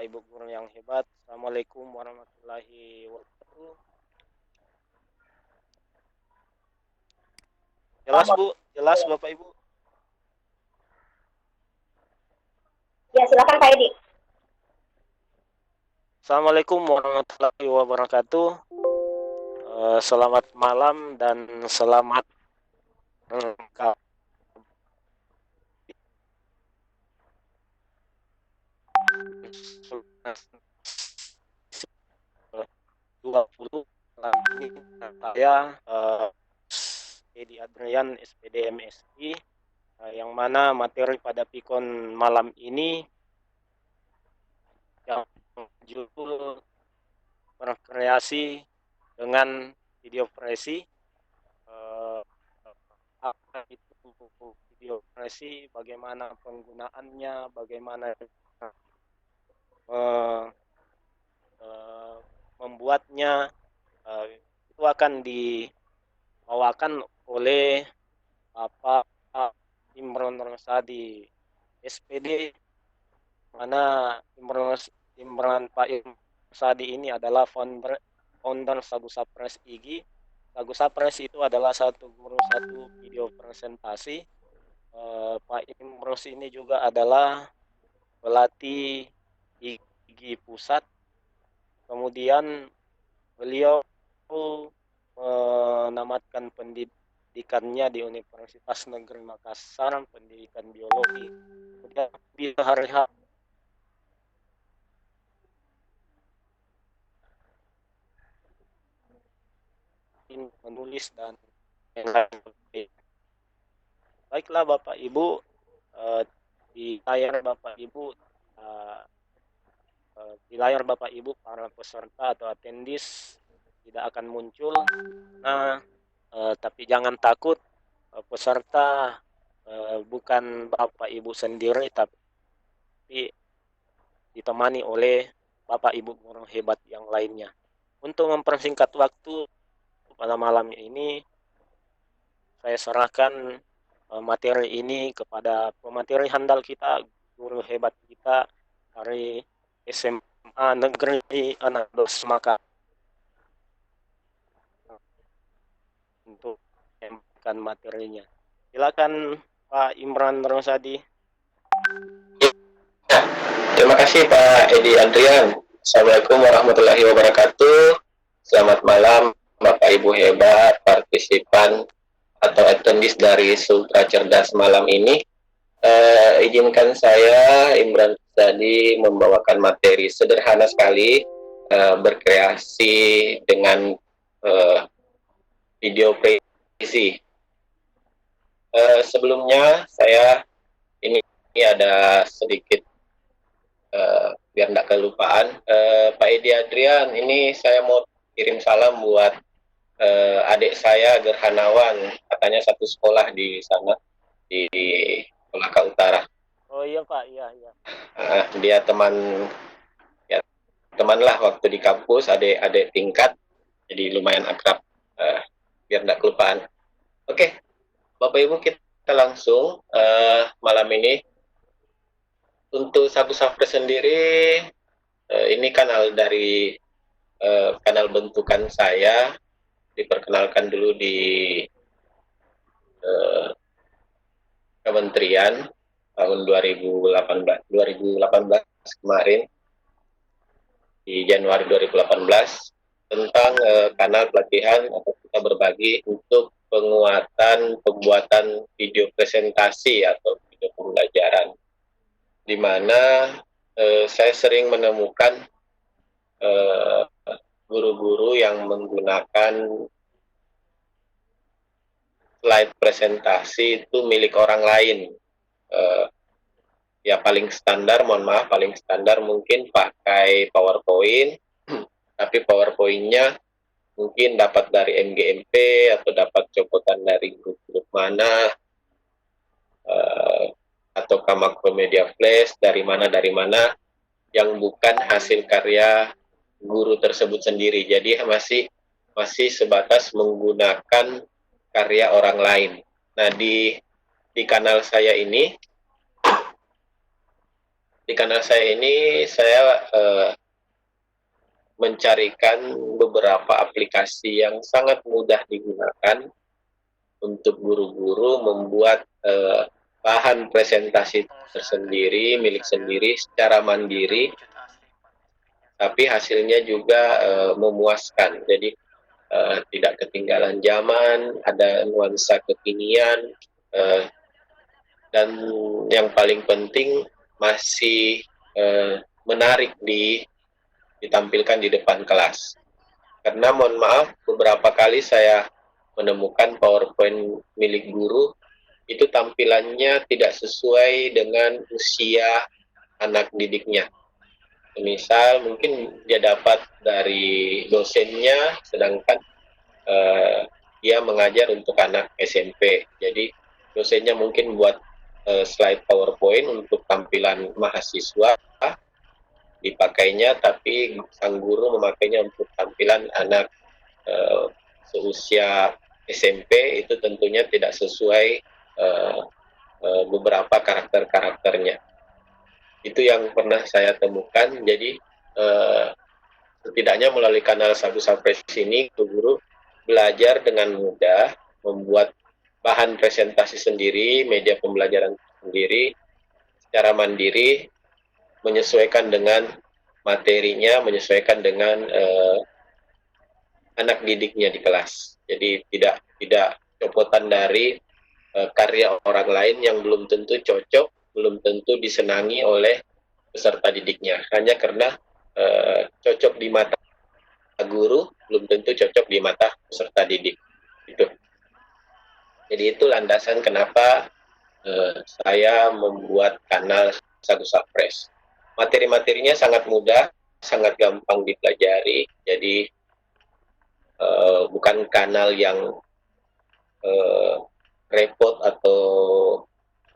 Bapak Ibu guru yang hebat. Assalamualaikum warahmatullahi wabarakatuh. Jelas Bu, jelas Bapak Ibu. Ya, silakan Pak Edi. Assalamualaikum warahmatullahi wabarakatuh. Selamat malam dan selamat lengkap 20 ini saya Edi Adrian SPD MSI, yang mana materi pada Pikon malam ini yang judul berkreasi dengan video presi. Apa itu video presi, bagaimana penggunaannya, bagaimana membuatnya, itu akan dibawakan oleh Bapak Imron Rosadi SPD, mana Pak Imron Rosadi ini adalah founder Sagusa Press IG. Sagusa Press itu adalah satu video presentasi. Pak Imros ini juga adalah pelatih IG pusat. Kemudian beliau menamatkan pendidikannya di Universitas Negeri Makassar, pendidikan biologi. Kemudian di hari-hari menulis dan lain-lain. Baiklah Bapak Ibu, di layar Bapak Ibu, para peserta atau attendees tidak akan muncul. Nah, tapi jangan takut, peserta bukan Bapak Ibu sendiri, tapi ditemani oleh Bapak Ibu guru hebat yang lainnya. Untuk mempersingkat waktu pada malam ini, saya serahkan materi ini kepada pemateri handal kita, guru hebat kita dari SMA Negeri Anados Makassar, untuk menyampaikan materinya. Silakan Pak Imran Rosadi. Terima kasih Pak Edi Adrian. Assalamualaikum warahmatullahi wabarakatuh. Selamat malam Bapak Ibu hebat, partisipan atau attendees dari Sultra Cerdas malam ini. Izinkan saya Imran tadi membawakan materi sederhana sekali, berkreasi dengan video presi. Sebelumnya saya ini ada sedikit biar tidak kelupaan, Pak Edi Adrian, ini saya mau kirim salam buat adik saya Gerhanawan, katanya satu sekolah di sana di Kolaka Utara. Oh iya Pak, iya. Dia teman lah waktu di kampus, adik tingkat, jadi lumayan akrab, biar tidak kelupaan. Oke, Bapak Ibu, kita langsung malam ini. Untuk Sagu Safre sendiri, ini kanal dari kanal bentukan saya, diperkenalkan dulu di Kementerian tahun 2018 kemarin, di Januari 2018, tentang kanal pelatihan atau kita berbagi untuk pembuatan video presentasi atau video pembelajaran, di mana saya sering menemukan guru-guru yang menggunakan slide presentasi itu milik orang lain. Ya paling standar mungkin pakai PowerPoint, tapi PowerPoint-nya mungkin dapat dari MGMP atau dapat copotan dari grup-grup mana, atau Makromedia Flash dari mana yang bukan hasil karya guru tersebut sendiri. Jadi masih sebatas menggunakan karya orang lain. Nah, di kanal saya ini, di kanal saya ini saya mencarikan beberapa aplikasi yang sangat mudah digunakan untuk guru-guru membuat bahan presentasi tersendiri, milik sendiri secara mandiri, tapi hasilnya juga memuaskan. Jadi tidak ketinggalan zaman, ada nuansa kekinian, dan yang paling penting masih menarik ditampilkan di depan kelas. Karena mohon maaf, beberapa kali saya menemukan PowerPoint milik guru itu tampilannya tidak sesuai dengan usia anak didiknya. Misal mungkin dia dapat dari dosennya, sedangkan dia mengajar untuk anak SMP. Jadi dosennya mungkin buat slide PowerPoint untuk tampilan mahasiswa dipakainya, tapi sang guru memakainya untuk tampilan anak seusia SMP, itu tentunya tidak sesuai beberapa karakternya. Itu yang pernah saya temukan. Jadi setidaknya melalui kanal Sagu Sapres ini, guru belajar dengan mudah membuat bahan presentasi sendiri, media pembelajaran sendiri, secara mandiri, menyesuaikan dengan materinya, menyesuaikan dengan anak didiknya di kelas. Jadi tidak copotan dari karya orang lain yang belum tentu cocok, belum tentu disenangi oleh peserta didiknya. Hanya karena cocok di mata guru, belum tentu cocok di mata peserta didik. Gitu. Jadi itu landasan kenapa saya membuat kanal Sagu Sapres. Materi-materinya sangat mudah, sangat gampang dipelajari. Jadi bukan kanal yang repot atau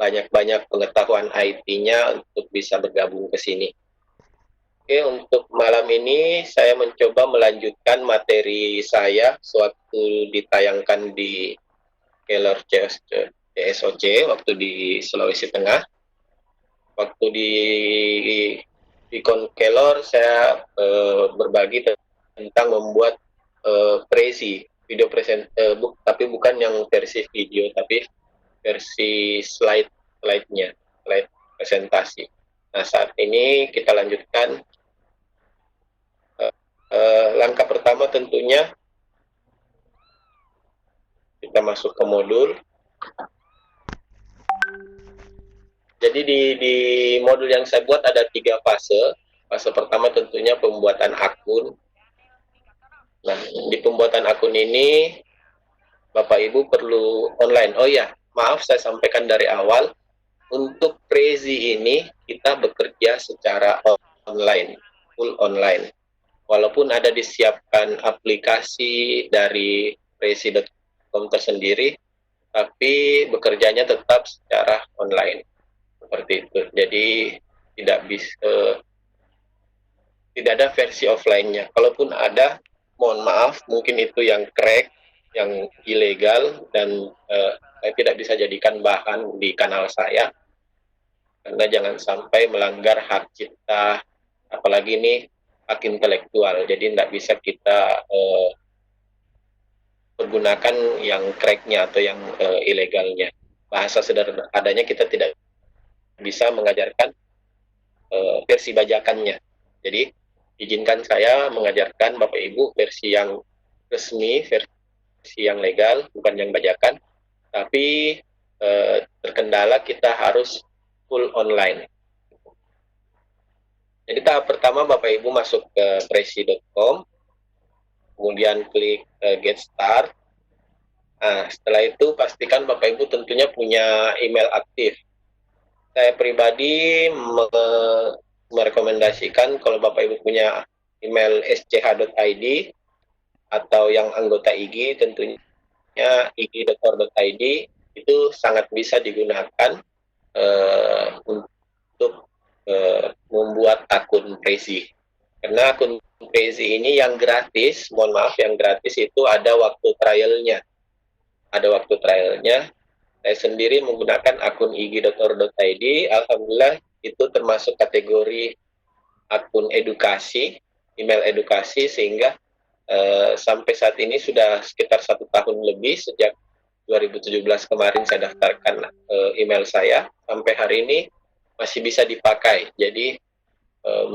banyak-banyak pengetahuan IT-nya untuk bisa bergabung ke sini. Oke, untuk malam ini saya mencoba melanjutkan materi saya sewaktu ditayangkan di Keller CSOC waktu di Sulawesi Tengah. Waktu di Keller saya berbagi tentang membuat video tapi bukan yang versi video, tapi versi slide-nya, slide presentasi. Nah, saat ini kita lanjutkan. Langkah pertama tentunya kita masuk ke modul. Jadi di modul yang saya buat ada 3 fase. Fase pertama tentunya pembuatan akun. Nah, di pembuatan akun ini Bapak Ibu perlu online. Oh ya, maaf saya sampaikan dari awal, untuk Prezi ini kita bekerja secara online, full online. Walaupun ada disiapkan aplikasi dari prezi.com tersendiri, tapi bekerjanya tetap secara online. Seperti itu. Jadi tidak ada versi offline-nya. Kalaupun ada, mohon maaf, mungkin itu yang crack, yang ilegal, dan saya tidak bisa jadikan bahan di kanal saya, karena jangan sampai melanggar hak cipta, apalagi ini hak intelektual, jadi tidak bisa kita pergunakan yang cracknya atau yang ilegalnya. Bahasa sederhananya kita tidak bisa mengajarkan versi bajakannya. Jadi izinkan saya mengajarkan Bapak Ibu versi yang resmi, versi yang legal, bukan yang bajakan. Tapi terkendala kita harus full online. Jadi tahap pertama Bapak Ibu masuk ke prezi.com, kemudian klik get start. Nah, setelah itu pastikan Bapak Ibu tentunya punya email aktif. Saya pribadi merekomendasikan kalau Bapak Ibu punya email sch.id atau yang anggota IG, tentunya ig.or.id, itu sangat bisa digunakan untuk membuat akun Prezi. Karena akun Prezi ini yang gratis, mohon maaf, yang gratis itu ada waktu trialnya. Ada waktu trialnya. Saya sendiri menggunakan akun ig.or.id, alhamdulillah itu termasuk kategori akun edukasi, email edukasi, sehingga sampai saat ini sudah sekitar 1 tahun lebih sejak 2017 kemarin saya daftarkan email saya, sampai hari ini masih bisa dipakai. Jadi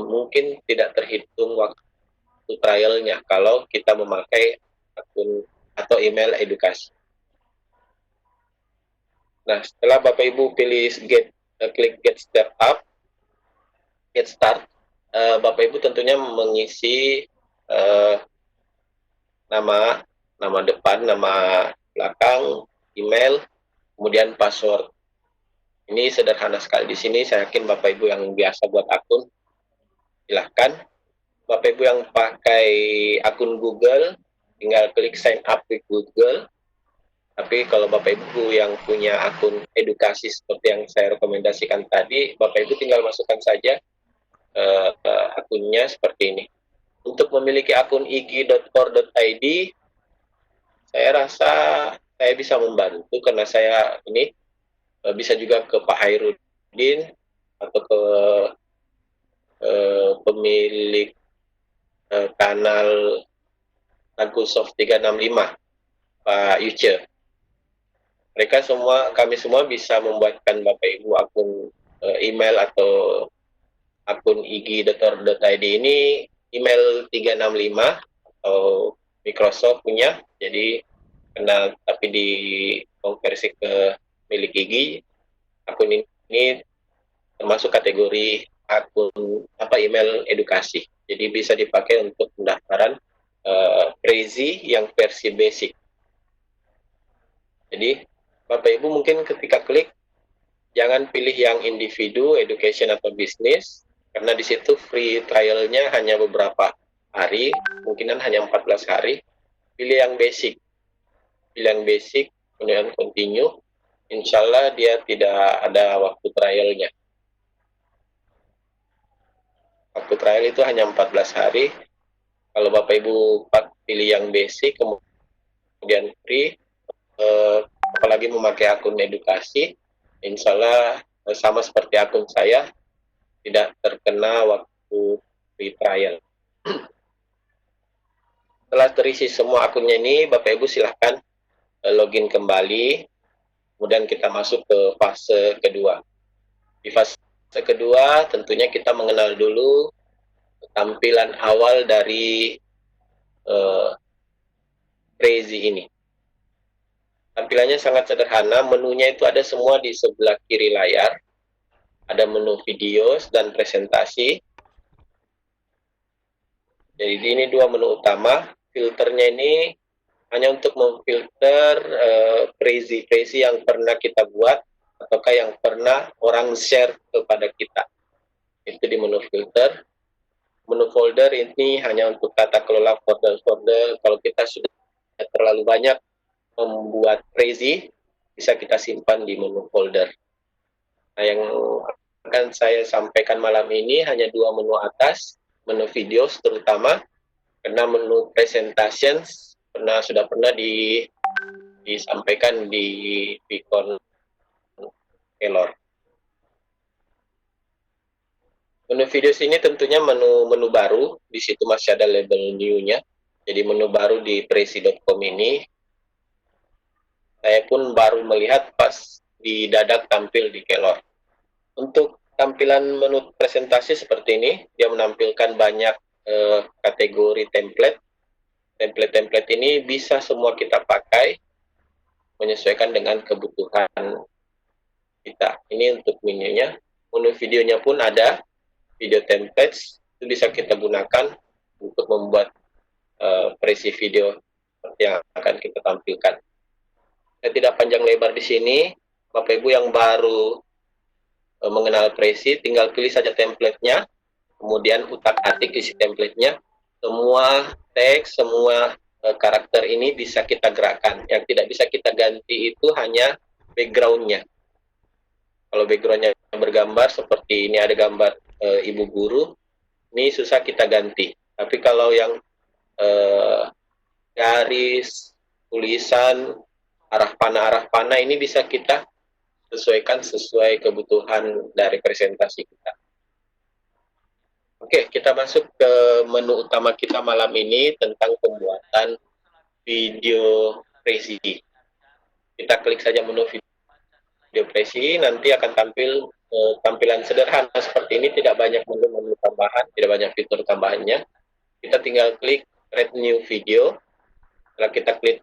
mungkin tidak terhitung waktu trialnya kalau kita memakai akun atau email edukasi. Nah, setelah Bapak Ibu pilih klik Get Start, Bapak Ibu tentunya mengisi nama depan, nama belakang, email, kemudian password. Ini sederhana sekali. Di sini saya yakin Bapak Ibu yang biasa buat akun, silahkan. Bapak Ibu yang pakai akun Google, tinggal klik sign up with Google. Tapi kalau Bapak Ibu yang punya akun edukasi seperti yang saya rekomendasikan tadi, Bapak Ibu tinggal masukkan saja akunnya seperti ini. Untuk memiliki akun ig.core.id, saya rasa saya bisa membantu karena saya ini bisa juga ke Pak Hairudin atau ke pemilik kanal Microsoft 365, Pak Yuce. Kami semua bisa membuatkan Bapak Ibu akun email atau akun ig.core.id ini email 365 atau Microsoft punya, jadi tapi dikonversi ke milik Gigi. Akun ini termasuk kategori akun email edukasi, jadi bisa dipakai untuk pendaftaran Prezi yang versi basic. Jadi Bapak Ibu mungkin ketika klik jangan pilih yang individu, education atau bisnis, karena di situ free trialnya hanya beberapa hari, kemungkinan hanya 14 hari. Pilih yang basic, kemudian continue. Insya Allah dia tidak ada waktu trialnya. Waktu trial itu hanya 14 hari. Kalau Bapak Ibu pilih yang basic, kemudian free, apalagi memakai akun edukasi, insya Allah sama seperti akun saya, tidak terkena waktu free trial. Setelah terisi semua akunnya ini, Bapak Ibu silahkan login kembali, kemudian kita masuk ke fase kedua. Di fase kedua tentunya kita mengenal dulu tampilan awal dari Prezi ini. Tampilannya sangat sederhana, menunya itu ada semua di sebelah kiri layar. Ada menu video dan presentasi. Jadi ini dua menu utama. Filternya ini hanya untuk memfilter Prezi yang pernah kita buat ataukah yang pernah orang share kepada kita. Itu di menu filter. Menu folder ini hanya untuk tata kelola folder-folder. Kalau kita sudah terlalu banyak membuat Prezi, bisa kita simpan di menu folder. Nah, yang akan saya sampaikan malam ini hanya dua menu atas, menu video terutama, karena menu presentations sudah pernah disampaikan di Vicon Kelor. Menu video sini tentunya menu baru, di situ masih ada label new-nya. Jadi menu baru di prezi.com ini, saya pun baru melihat pas didadak tampil di Kelor. Untuk tampilan menu presentasi seperti ini, dia menampilkan banyak kategori template. Template ini bisa semua kita pakai, menyesuaikan dengan kebutuhan kita. Ini untuk menunya. Menu videonya pun ada, video templates, itu bisa kita gunakan untuk membuat Prezi video seperti yang akan kita tampilkan. Saya tidak panjang lebar di sini. Bapak Ibu yang baru mengenal Prezi, tinggal pilih saja template-nya, kemudian utak-atik isi template-nya. Semua teks, semua karakter ini bisa kita gerakkan. Yang tidak bisa kita ganti itu hanya background-nya. Kalau background-nya bergambar seperti ini, ada gambar ibu guru, ini susah kita ganti. Tapi kalau yang garis, tulisan, arah panah ini bisa kita sesuai kebutuhan dari presentasi kita. Oke, kita masuk ke menu utama kita malam ini tentang pembuatan video presi. Kita klik saja menu video presi, nanti akan tampil tampilan sederhana seperti ini, tidak banyak menu tambahan, tidak banyak fitur tambahannya. Kita tinggal klik create new video. Setelah kita klik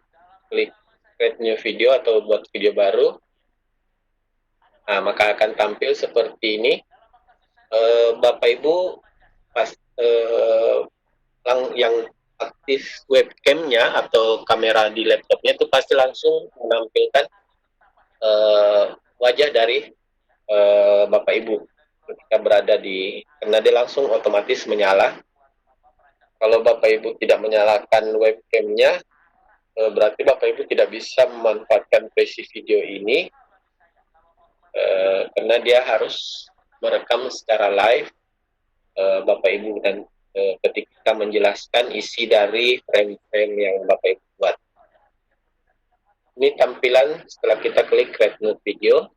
create new video atau buat video baru, nah, maka akan tampil seperti ini. Bapak Ibu yang aktif webcamnya atau kamera di laptopnya itu pasti langsung menampilkan wajah dari Bapak Ibu ketika berada karena dia langsung otomatis menyala. Kalau Bapak Ibu tidak menyalakan webcamnya, berarti Bapak Ibu tidak bisa memanfaatkan presi video ini, karena dia harus merekam secara live Bapak Ibu dan ketika menjelaskan isi dari frame-frame yang Bapak Ibu buat. Ini tampilan setelah kita klik create new video.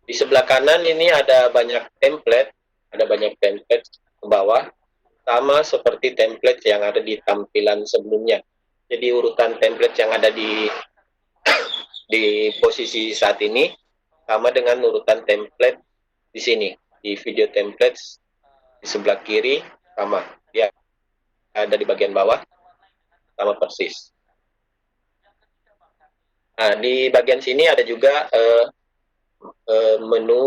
Di sebelah kanan ini ada banyak template ke bawah, sama seperti template yang ada di tampilan sebelumnya. Jadi urutan template yang ada di posisi saat ini sama dengan urutan template di sini, di video templates di sebelah kiri sama, ya ada di bagian bawah sama persis. Nah, di bagian sini ada juga menu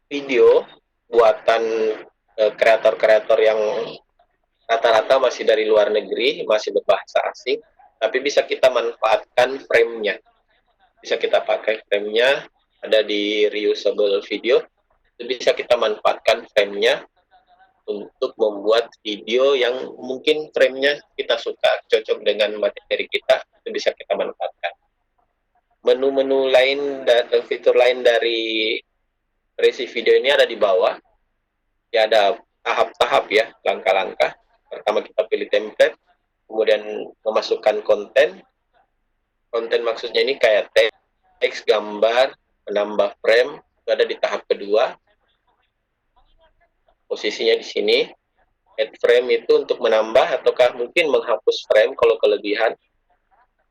video buatan kreator-kreator yang rata-rata masih dari luar negeri, masih berbahasa asing, tapi bisa kita manfaatkan frame-nya. Bisa kita pakai frame-nya, ada di reusable video, itu bisa kita manfaatkan frame-nya untuk membuat video yang mungkin frame-nya kita suka, cocok dengan materi kita, itu bisa kita manfaatkan. Menu-menu lain dan fitur lain dari presi video ini ada di bawah. Ya, ada tahap-tahap ya, langkah-langkah. Pertama kita pilih template, kemudian memasukkan konten. Konten maksudnya ini kayak teks, gambar, menambah frame, itu ada di tahap kedua. Posisinya di sini. Add frame itu untuk menambah ataukah mungkin menghapus frame kalau kelebihan.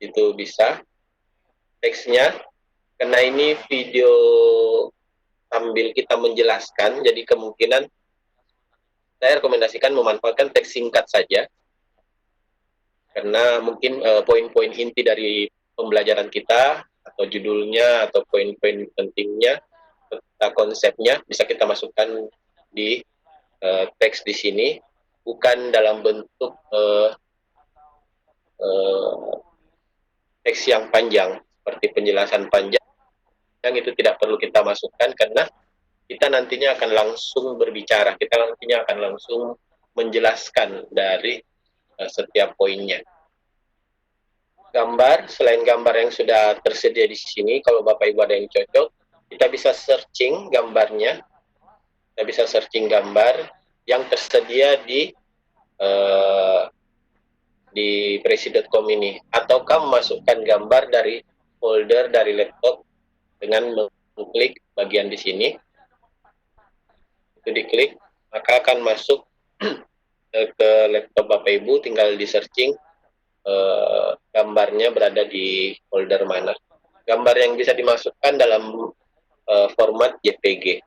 Itu bisa. Teksnya, karena ini video sambil kita menjelaskan, jadi kemungkinan saya rekomendasikan memanfaatkan teks singkat saja, karena mungkin poin-poin inti dari pembelajaran kita atau judulnya atau poin-poin pentingnya serta konsepnya bisa kita masukkan di teks di sini, bukan dalam bentuk teks yang panjang seperti penjelasan panjang. Yang itu tidak perlu kita masukkan karena kita nantinya akan langsung berbicara, kita nantinya akan langsung menjelaskan dari setiap poinnya. Gambar, selain gambar yang sudah tersedia di sini, kalau Bapak Ibu ada yang cocok, kita bisa searching gambarnya. Kita bisa searching gambar yang tersedia di presi.com ini, ataukah memasukkan gambar dari folder dari laptop dengan mengklik bagian di sini. Itu diklik, maka akan masuk ke laptop Bapak Ibu, tinggal di searching gambarnya berada di folder mana. Gambar yang bisa dimasukkan dalam format JPG.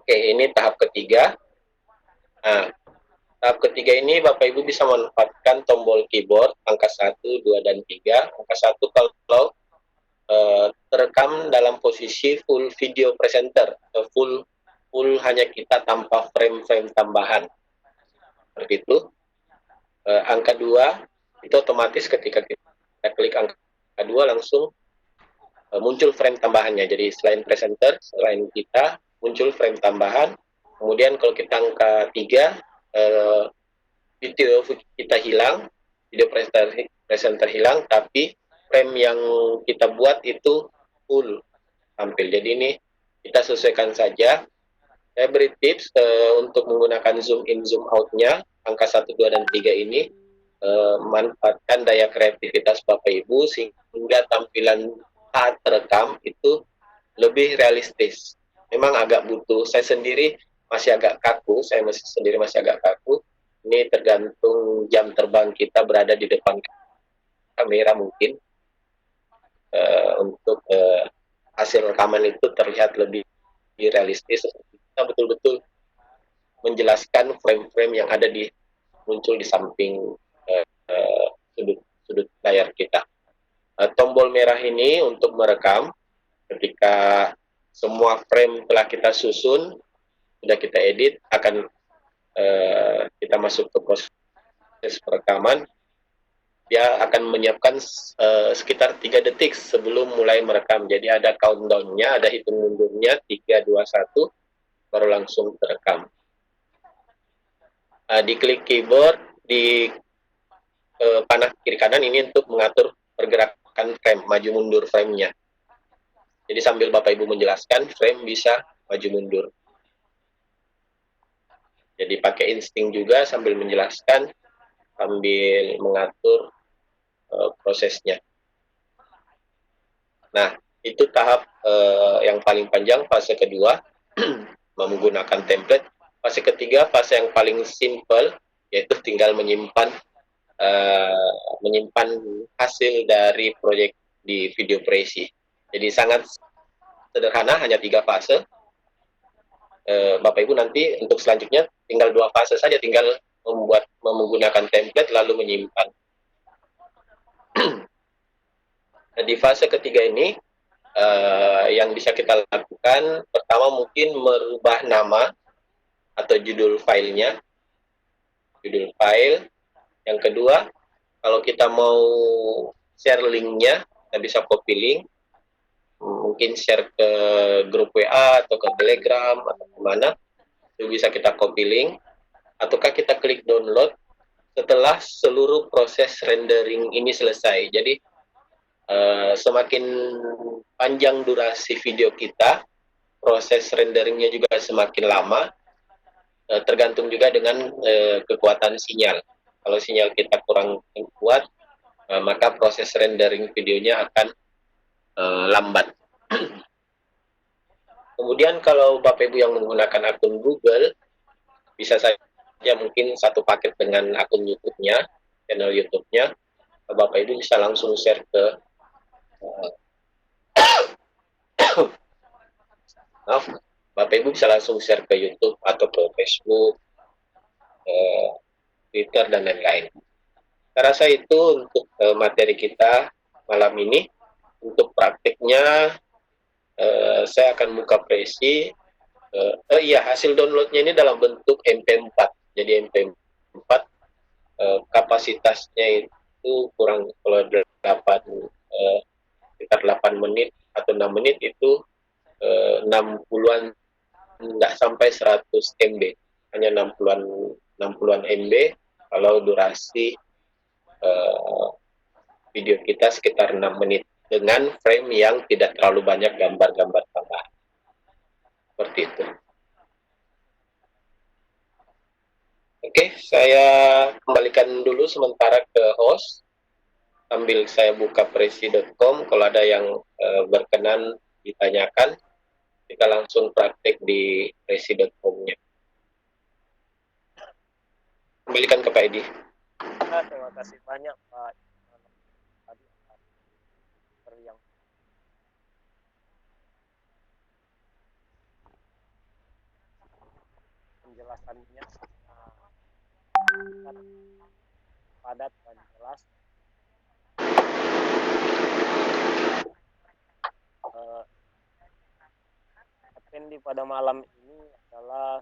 Oke, ini tahap ketiga. Nah, tahap ketiga ini Bapak Ibu bisa manfaatkan tombol keyboard angka 1, 2, dan 3. Angka 1 kalau terekam dalam posisi full video presenter, atau full hanya kita tanpa frame-frame tambahan. Seperti itu. Angka 2 itu otomatis ketika kita klik angka 2 langsung muncul frame tambahannya. Jadi selain presenter, selain kita muncul frame tambahan. Kemudian kalau kita angka 3 video kita hilang, video presenter hilang, tapi frame yang kita buat itu full tampil. Jadi ini kita sesuaikan saja Saya beri tips untuk menggunakan zoom in zoom out-nya angka 1, 2, dan 3 ini, manfaatkan daya kreativitas Bapak Ibu sehingga tampilan saat terekam itu lebih realistis. Memang agak butuh, saya sendiri masih agak kaku, masih agak kaku. Ini tergantung jam terbang kita berada di depan kamera mungkin, untuk hasil rekaman itu terlihat lebih realistis. Kita betul-betul menjelaskan frame-frame yang ada muncul di samping sudut layar kita. Tombol merah ini untuk merekam. Ketika semua frame telah kita susun, sudah kita edit, akan kita masuk ke proses perekaman. Dia akan menyiapkan sekitar 3 detik sebelum mulai merekam. Jadi ada countdown-nya, ada hitung mundurnya, 3, 2, 1, baru langsung terekam. Diklik keyboard, di panah kiri kanan ini untuk mengatur pergerakan frame, maju mundur frame-nya. Jadi sambil Bapak Ibu menjelaskan, frame bisa maju mundur. Jadi pakai insting juga sambil menjelaskan, sambil mengatur prosesnya. Nah, itu tahap yang paling panjang, fase kedua, menggunakan template. Fase ketiga, fase yang paling simple, yaitu tinggal menyimpan hasil dari proyek di Video Prezi. Jadi sangat sederhana, hanya 3 fase. Bapak Ibu nanti untuk selanjutnya tinggal 2 fase saja, tinggal menggunakan template lalu menyimpan. Nah, di fase ketiga ini yang bisa kita lakukan, pertama mungkin merubah nama atau judul filenya, judul file. Yang kedua, kalau kita mau share linknya, kita bisa copy link, mungkin share ke grup WA atau ke Telegram atau kemana, itu bisa kita copy link, ataukah kita klik download setelah seluruh proses rendering ini selesai. Jadi semakin panjang durasi video kita, proses renderingnya juga semakin lama, tergantung juga dengan kekuatan sinyal. Kalau sinyal kita kurang kuat, maka proses rendering videonya akan lambat. Kemudian kalau Bapak Ibu yang menggunakan akun Google, bisa saja mungkin satu paket dengan akun YouTube-nya, channel YouTube-nya, Bapak Ibu bisa langsung share ke Bapak Ibu bisa langsung share ke YouTube atau ke Facebook, Twitter, dan lain-lain. Saya rasa itu untuk materi kita malam ini. Untuk praktiknya, saya akan buka Prezi. Hasil downloadnya ini dalam bentuk MP4. Jadi MP4 kapasitasnya itu kurang, kalau 8 menit atau 6 menit itu 60-an, nggak sampai 100 MB, hanya 60-an MB. Kalau durasi video kita sekitar 6 menit dengan frame yang tidak terlalu banyak gambar-gambar tambahan. Seperti itu. Oke, saya kembalikan dulu sementara ke host sambil saya buka prezi.com. Kalau ada yang berkenan ditanyakan, kita langsung praktek di prezi.com-nya. Kembalikan ke Pak Edi. Terima kasih banyak Pak. Tadi yang penjelasannya padat dan jelas. Atendi pada malam ini adalah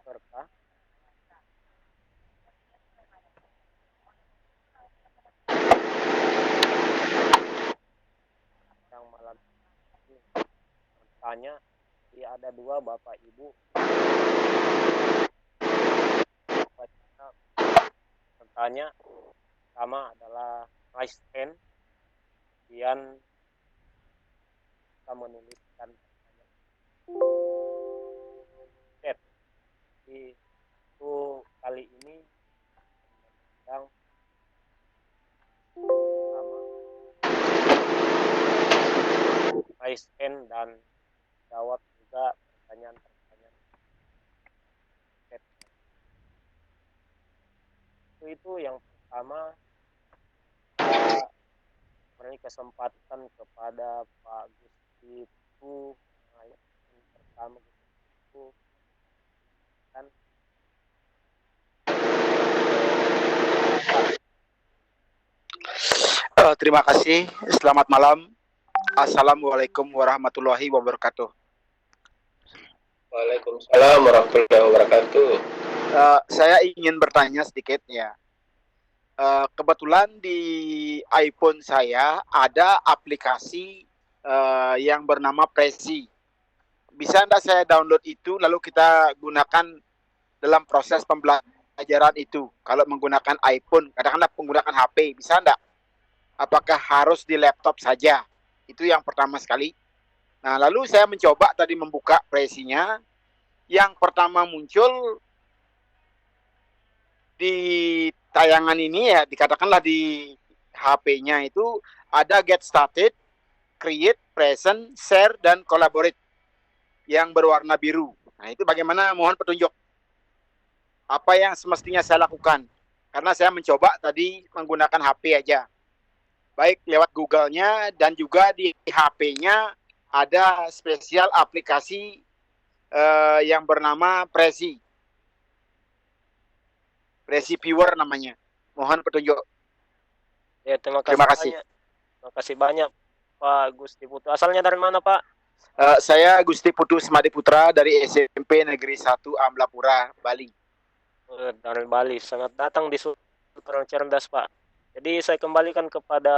serta yang malam ini bertanya, ada 2 Bapak Ibu bertanya. Pertama adalah Raisten, kemudian kita menuliskan pertanyaan chat. Jadi itu kali ini yang pertama raise hand dan jawab juga pertanyaan-pertanyaan chat. Itu yang pertama, kita beri kesempatan kepada Pak Gusti itu yang pertama itu kan Terima kasih. Selamat malam. Assalamualaikum warahmatullahi wabarakatuh. Waalaikumsalam warahmatullahi wabarakatuh. Saya ingin bertanya sedikit ya. Kebetulan di iPhone saya ada aplikasi yang bernama Prezi. Bisa enggak saya download itu lalu kita gunakan dalam proses pembelajaran itu? Kalau menggunakan iPhone, katakanlah menggunakan HP, bisa enggak? Apakah harus di laptop saja? Itu yang pertama sekali. Nah, lalu saya mencoba tadi membuka Prezi-nya. Yang pertama muncul di tayangan ini ya, dikatakanlah di HP-nya itu ada get started, create, present, share, dan collaborate yang berwarna biru. Nah, itu bagaimana? Mohon petunjuk. Apa yang semestinya saya lakukan? Karena saya mencoba tadi menggunakan HP aja. Baik lewat Google-nya dan juga di HP-nya ada spesial aplikasi yang bernama Prezi. Prezi Viewer namanya. Mohon petunjuk. ya terima Terima kasih. banyak. Terima kasih banyak Pak Gusti Putu. Asalnya dari mana Pak? Saya Gusti Putu Semadi Putra dari SMP Negeri 1 Amblapura, Bali. Dari Bali. Sangat datang di Sultan Cerdas Pak. Jadi saya kembalikan kepada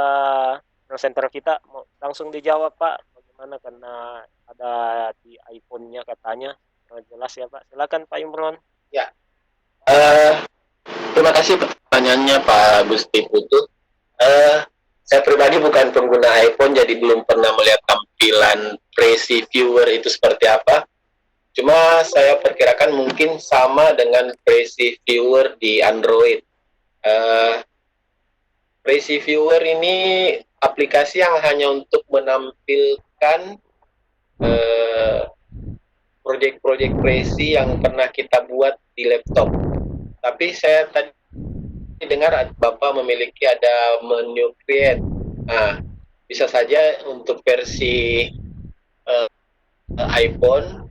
presenter kita, langsung dijawab Pak. Bagaimana, karena ada di iPhone-nya katanya. Jelas ya Pak. Silakan Pak Imron. Ya. Terima kasih pertanyaannya Pak Gusti Putu. Saya pribadi bukan pengguna iPhone, jadi belum pernah melihat tampilan Prezi Viewer itu seperti apa. Cuma saya perkirakan mungkin sama dengan Prezi Viewer di Android. Prezi Viewer ini aplikasi yang hanya untuk menampilkan proyek-proyek Prezi yang pernah kita buat di laptop. Tapi saya tadi dengar Bapak memiliki ada menu create. Nah, bisa saja untuk versi iPhone,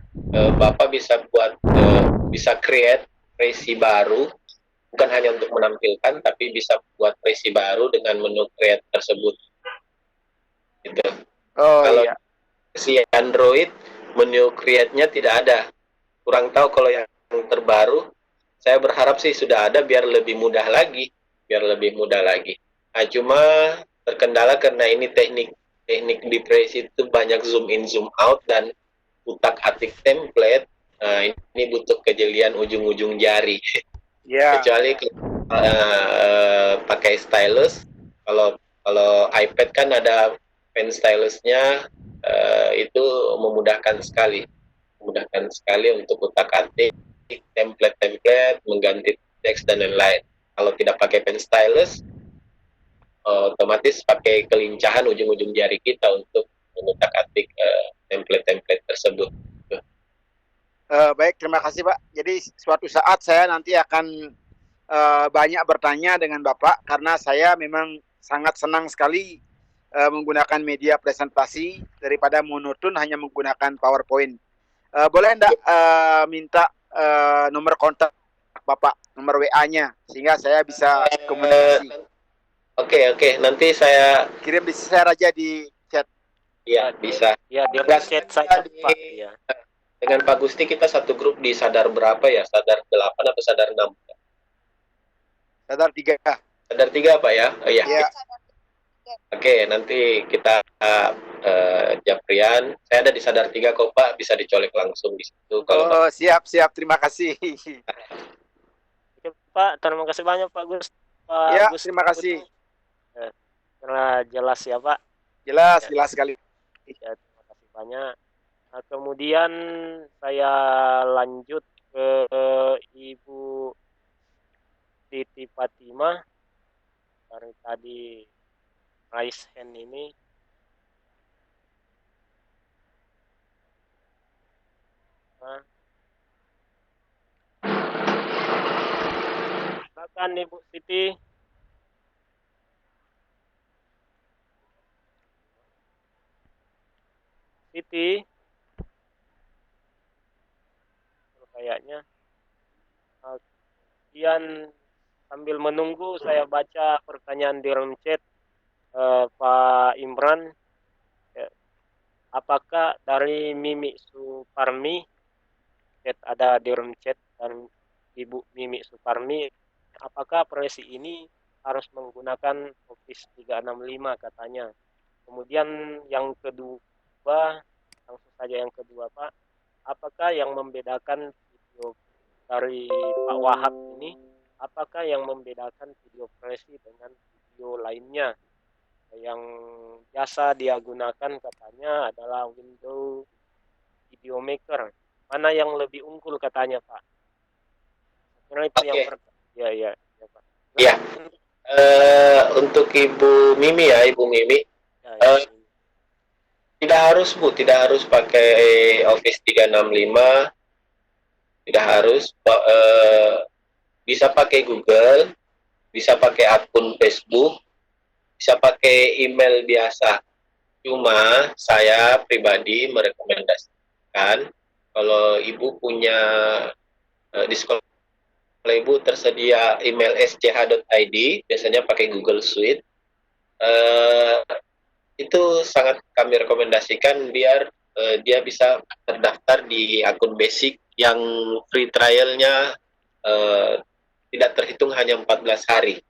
Bapak bisa bisa create Prezi baru, bukan hanya untuk menampilkan, tapi bisa buat Prezi baru dengan menu create tersebut. Gitu. Kalau Iya. versi Android, menu create-nya tidak ada. Kurang tahu kalau yang terbaru. Saya berharap sih sudah ada biar lebih mudah lagi. Nah, cuma terkendala karena ini teknik di Prezi itu banyak zoom in zoom out dan utak-atik template. Nah, ini butuh kejelian ujung-ujung jari. Ya. Kecuali pakai stylus. Kalau iPad kan ada pen stylusnya, itu memudahkan sekali untuk utak-atik template, mengganti teks dan lain-lain. Kalau tidak pakai pen stylus, otomatis pakai kelincahan ujung-ujung jari kita untuk mengutak-atik template tersebut. Baik, terima kasih Pak. Jadi suatu saat saya nanti akan banyak bertanya dengan Bapak karena saya memang sangat senang sekali menggunakan media presentasi daripada monoton hanya menggunakan PowerPoint. Boleh enggak minta nomor kontak Bapak, nomor WA-nya sehingga saya bisa komunikasi. Oke, nanti saya Kirim di share aja di chat. Ya, bisa. Ya, di Tugas chat kita saja di- Pak. Ya. Dengan Pak Gusti kita satu grup di Sadar berapa ya? Sadar 8 atau Sadar 6? Sadar 3. Sadar 3 Pak ya? Oh iya. Ya. Oke, nanti kita Japrian. Saya ada di Sadar 3 kok Pak, bisa dicolek langsung di situ kalau Oh, siap. Terima kasih. Oke, Pak, terima kasih banyak Pak Gus. Ya, terima kasih. Karena jelas ya Pak. Jelas sekali. Ya, terima kasih rupanya. Nah, kemudian saya lanjut ke Ibu Siti Fatimah dari tadi raise hand ini. Nah, silakan Ibu Siti. Siti, kayaknya. Kemudian sambil menunggu saya baca pertanyaan di room chat Pak Imran. Apakah dari Mimi Suparmi, chat ada di room chat dan Ibu Mimi Suparmi, apakah presi ini harus menggunakan Office 365 katanya. Kemudian yang kedua, langsung saja yang kedua Pak, apakah yang membedakan video dari Pak Wahab ini, apakah yang membedakan video presi dengan video lainnya? Yang jasa dia gunakan katanya adalah Windows Video Maker. Mana yang lebih unggul katanya Pak? Karena itu yang pertama. Ya Pak. Ya. Untuk Ibu Mimi ya, Ibu Mimi. Tidak harus Bu, tidak harus pakai Office 365. Tidak harus. Bisa pakai Google, bisa pakai akun Facebook, bisa pakai email biasa. Cuma saya pribadi merekomendasikan kalau Ibu punya di sekolah Ibu tersedia email sch.id, biasanya pakai Google Suite. Itu sangat kami rekomendasikan biar dia bisa terdaftar di akun basic yang free trialnya tidak terhitung hanya 14 hari.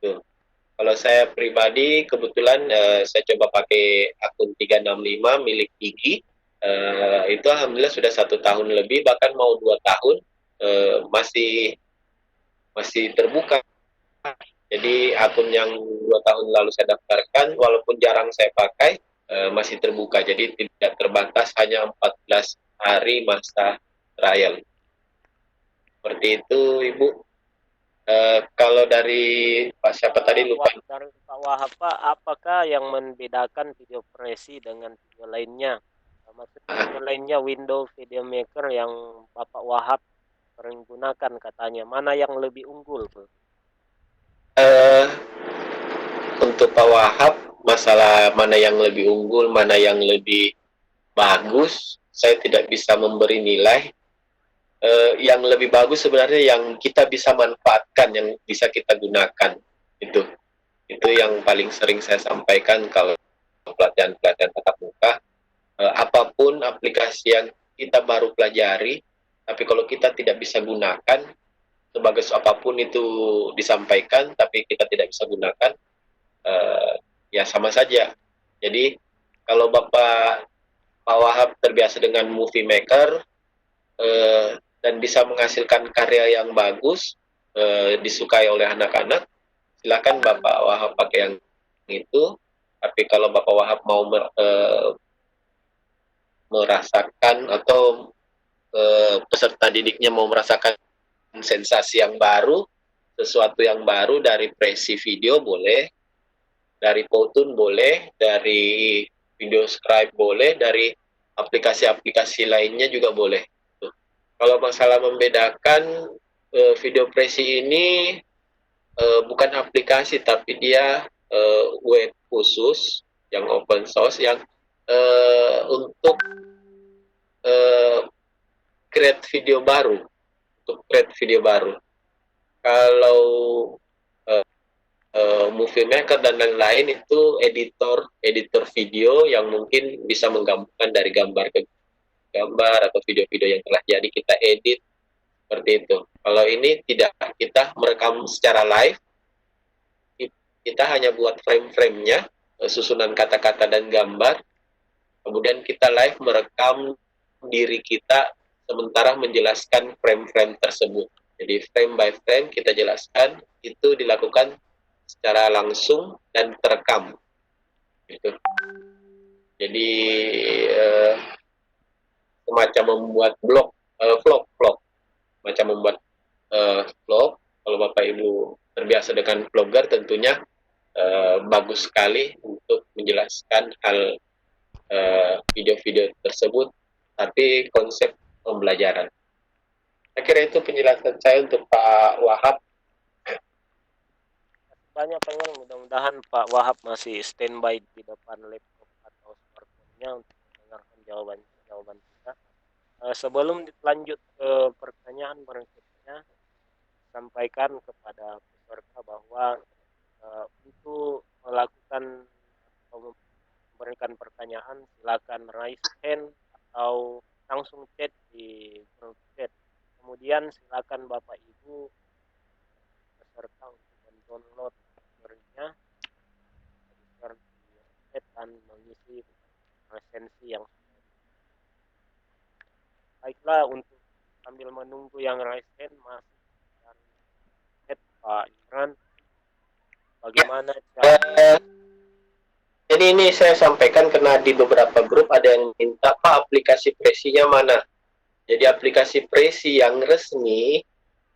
Tuh. Kalau saya pribadi kebetulan saya coba pakai akun 365 milik Gigi, itu alhamdulillah sudah 1 tahun lebih, bahkan mau 2 tahun masih terbuka. Jadi akun yang 2 tahun lalu saya daftarkan, walaupun jarang saya pakai, masih terbuka. Jadi tidak terbatas, hanya 14 hari masa trial. Seperti itu, Ibu. Kalau dari Pak siapa tadi lupa. Dari Pak Wahab Pak, apakah yang membedakan video presi dengan video lainnya? Maksudnya video lainnya Windows Video Maker yang Bapak Wahab sering gunakan katanya. Mana yang lebih unggul, Bu? Untuk Pak Wahab, masalah mana yang lebih unggul, mana yang lebih bagus, saya tidak bisa memberi nilai. Yang lebih bagus sebenarnya yang kita bisa manfaatkan, yang bisa kita gunakan. Itu yang paling sering saya sampaikan kalau pelatihan-pelatihan tatap muka. Apapun aplikasi yang kita baru pelajari, tapi kalau kita tidak bisa gunakan, sebagus apapun itu disampaikan, tapi kita tidak bisa gunakan, ya sama saja. Jadi kalau Pak Wahab terbiasa dengan Movie Maker dan bisa menghasilkan karya yang bagus, disukai oleh anak-anak, silakan Bapak Wahab pakai yang itu. Tapi kalau Bapak Wahab mau merasakan atau peserta didiknya mau merasakan sensasi yang baru, sesuatu yang baru dari presi video boleh, dari Powtoon boleh, dari Video Scribe boleh, dari aplikasi-aplikasi lainnya juga boleh. Kalau masalah membedakan, video presi ini bukan aplikasi, tapi dia web khusus yang open source yang untuk create video baru, Kalau Movie Maker dan lain-lain itu editor video yang mungkin bisa menggabungkan dari gambar ke gambar atau video-video yang telah jadi kita edit, seperti itu. Kalau ini tidak, kita merekam secara live, kita hanya buat frame-framenya, susunan kata-kata dan gambar, kemudian kita live merekam diri kita sementara menjelaskan frame-frame tersebut. Jadi frame by frame kita jelaskan, itu dilakukan secara langsung dan terekam. Gitu. Jadi semacam membuat vlog, macam membuat vlog. Kalau Bapak Ibu terbiasa dengan vlogger, tentunya bagus sekali untuk menjelaskan hal video-video tersebut, tapi konsep pembelajaran. Saya kira itu penjelasan saya untuk Pak Wahab. Banyak pengen, mudah-mudahan Pak Wahab masih standby di depan laptop atau smartphone-nya untuk mendengarkan jawaban kita. Sebelum lanjut ke pertanyaan berikutnya, sampaikan kepada peserta bahwa untuk melakukan atau memberikan pertanyaan, silakan raise hand atau langsung chat di grup chat. Kemudian silakan Bapak Ibu peserta untuk mendownload software-nya di chat dan mengisi resensi yang baiklah. Untuk sambil menunggu yang raise hand masih dan chat Pak Imran, bagaimana cara Jadi ini saya sampaikan karena di beberapa grup ada yang minta, Pak, aplikasi Presinya mana? Jadi aplikasi Presi yang resmi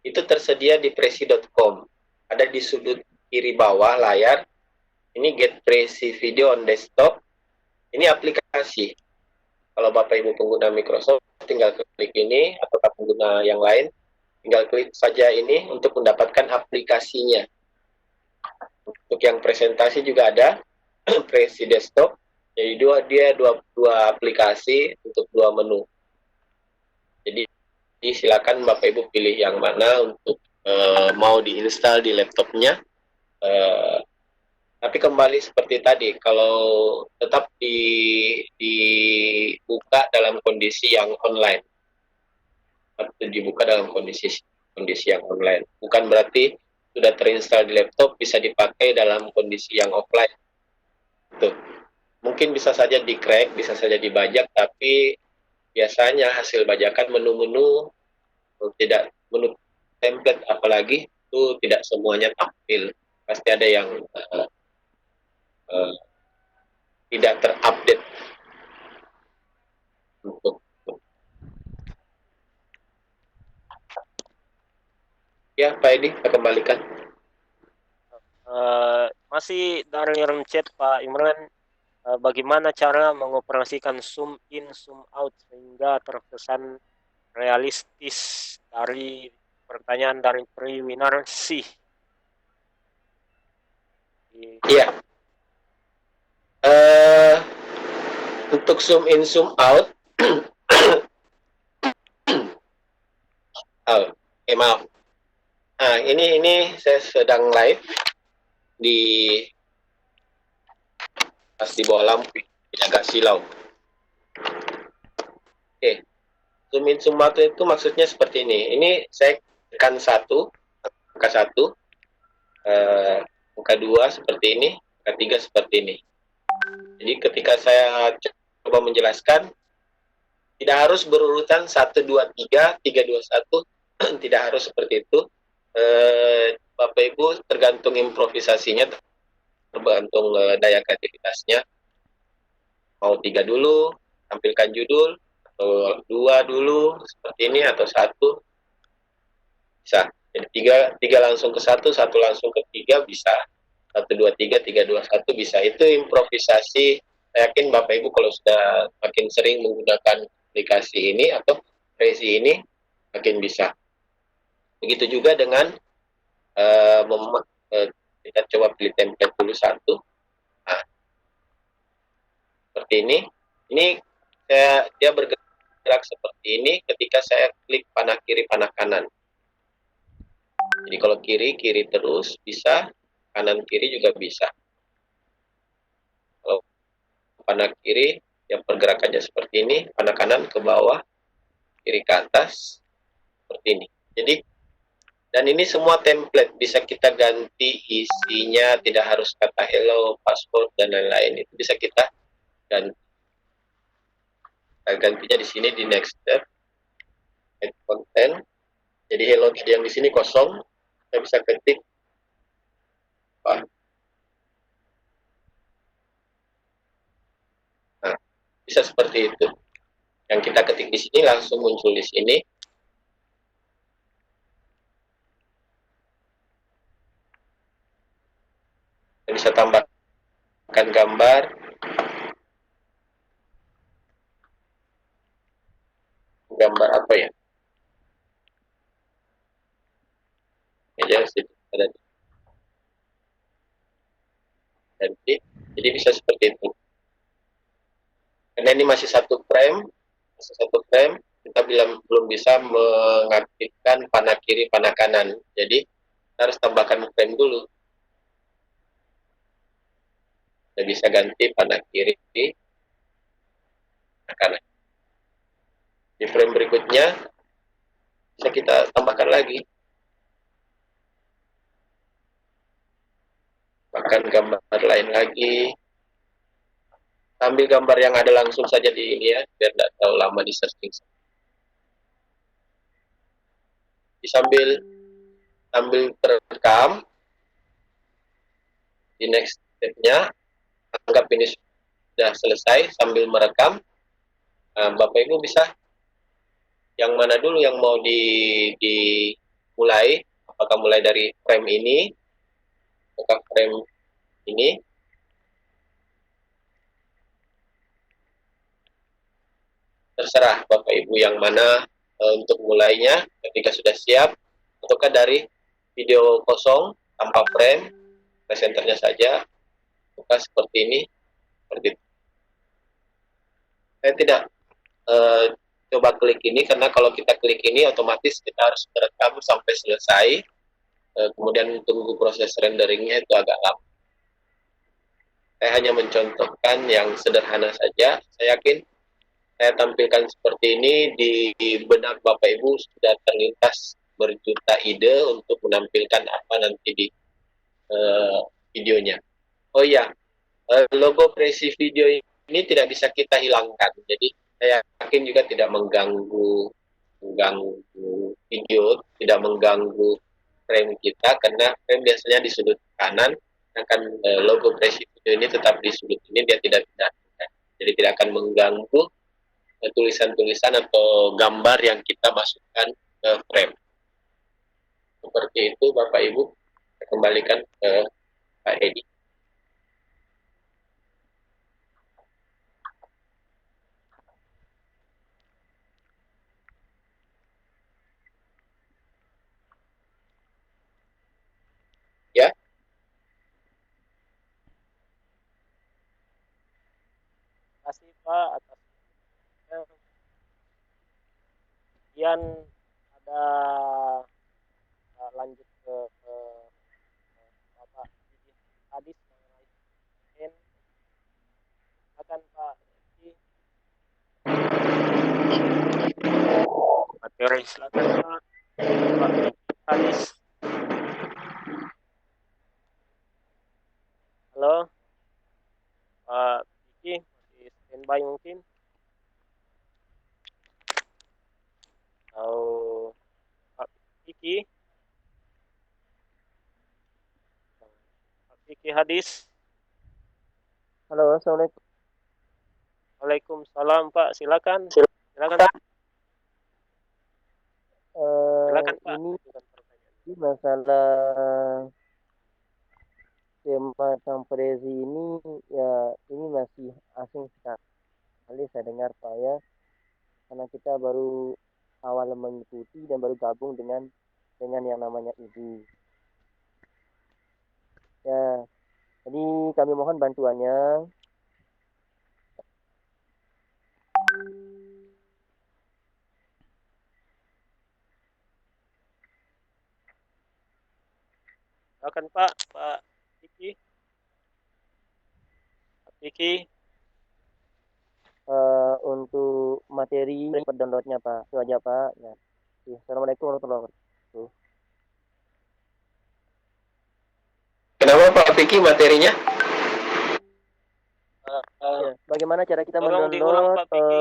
itu tersedia di presi.com. Ada di sudut kiri bawah layar. Ini Get Presi Video on Desktop. Ini aplikasi. Kalau Bapak Ibu pengguna Microsoft, tinggal klik ini, atau pengguna yang lain, tinggal klik saja ini untuk mendapatkan aplikasinya. Untuk yang presentasi juga ada Presi Desktop. Jadi dua aplikasi untuk dua menu. Jadi silakan Bapak Ibu pilih yang mana untuk mau diinstal di laptopnya. Tapi kembali seperti tadi, kalau tetap dibuka dalam kondisi yang online, atau dibuka dalam kondisi yang online, bukan berarti sudah terinstall di laptop bisa dipakai dalam kondisi yang offline. Tuh. Mungkin bisa saja di-crack, bisa saja dibajak, tapi biasanya hasil bajakan menu-menu tidak, menu template apalagi, itu tidak semuanya tampil. Pasti ada yang tidak terupdate. Ya, Pak Edi, kita kembalikan. masih dari room chat Pak Imran, bagaimana cara mengoperasikan zoom in zoom out sehingga terkesan realistis dari pertanyaan dari pre-webinar sih? Iya. Untuk zoom in zoom out, maaf. Nah, ini saya sedang live pas di bawah lampu, ini agak silau. Oke, zoom in zoom out itu maksudnya seperti ini. Ini saya tekan angka 1, angka 2 seperti ini, angka 3 seperti ini. Jadi ketika saya coba menjelaskan, tidak harus berurutan 1, 2, 3, 3, 2, 1, tidak harus seperti itu. Bapak Ibu tergantung improvisasinya, tergantung daya kreativitasnya. Mau 3 dulu, tampilkan judul, atau 2 dulu, seperti ini, atau 1, bisa. Jadi 3 langsung ke 1, 1 langsung ke 3, bisa. 1, 2, 3, 3, 2, 1, bisa. Itu improvisasi. Saya yakin Bapak Ibu kalau sudah makin sering menggunakan aplikasi ini atau Presi ini, makin bisa. Begitu juga dengan kita coba pilih template dulu 1. Nah, seperti ini. Ini dia bergerak seperti ini ketika saya klik panah kiri, panah kanan. Jadi kalau kiri terus bisa, kanan kiri juga bisa. Kalau panah kiri, yang pergerakannya seperti ini, panah kanan ke bawah, kiri ke atas, seperti ini. Jadi, dan ini semua template, bisa kita ganti isinya, tidak harus kata hello, password, dan lain-lain. Itu bisa kita ganti. Kita gantinya di sini, di next step, add content. Jadi hello tadi yang di sini kosong, saya bisa ketik nah, Bisa seperti itu. Yang kita ketik di sini langsung muncul di sini. Kita bisa tambahkan gambar. Gambar apa ya? Meja ada di. Jadi bisa seperti itu. Karena ini masih satu frame, kita belum bisa mengaktifkan panah kiri, panah kanan. Jadi kita harus tambahkan frame dulu. Kita bisa ganti panah kiri, panah kanan. Di frame berikutnya bisa kita tambahkan lagi. Bahkan gambar lain lagi. Ambil gambar yang ada langsung saja di ini ya, biar tidak terlalu lama di searching. Sambil terekam, di next step-nya, anggap ini sudah selesai, sambil merekam, Bapak Ibu bisa yang mana dulu yang mau dimulai, apakah mulai dari frame ini, apakah frame ini, terserah Bapak Ibu yang mana untuk mulainya ketika sudah siap, ataukah dari video kosong tanpa frame, presenternya saja, ataukah seperti ini, seperti itu. Saya tidak coba klik ini, karena kalau kita klik ini otomatis kita harus merekam sampai selesai, kemudian tunggu proses renderingnya itu agak lama. Saya hanya mencontohkan yang sederhana saja. Saya yakin saya tampilkan seperti ini di benak Bapak Ibu sudah terlintas berjuta ide untuk menampilkan apa nanti di videonya. Oh iya, logo Prezi video ini tidak bisa kita hilangkan. Jadi saya yakin juga tidak mengganggu video, tidak mengganggu frame kita, karena frame biasanya di sudut kanan, akan logo Prezi video ini tetap di sudut ini, dia tidak pindah. Jadi tidak akan mengganggu tulisan-tulisan atau gambar yang kita masukkan ke frame. Seperti itu Bapak Ibu, saya kembalikan ke Pak Edi. Ya. Terima kasih Pak atas kemudian ada lanjut ke Bapak Hadis mengenai akan Pak materi, silakan Pak Hadis. Halo Pak Diki, masih standby mungkin? Atau Pak Diki? Pak Diki Hadis. Halo, assalamualaikum. Waalaikumsalam Pak, silakan. Silakan Pak. Silakan Pak. Ini masalah tema Prezi ini ya, ini masih asing sekali saya dengar Pak ya, karena kita baru awal mengikuti dan baru gabung dengan yang namanya Ibu ya. Jadi kami mohon bantuannya. Silakan Pak Diki. Pak Diki. Untuk materi per downloadnya Pak, itu aja Pak ya. Assalamualaikum warahmatullahi wabarakatuh. Kenapa Pak Piki materinya? Ya, bagaimana cara kita Tolong diulang, Pak Piki.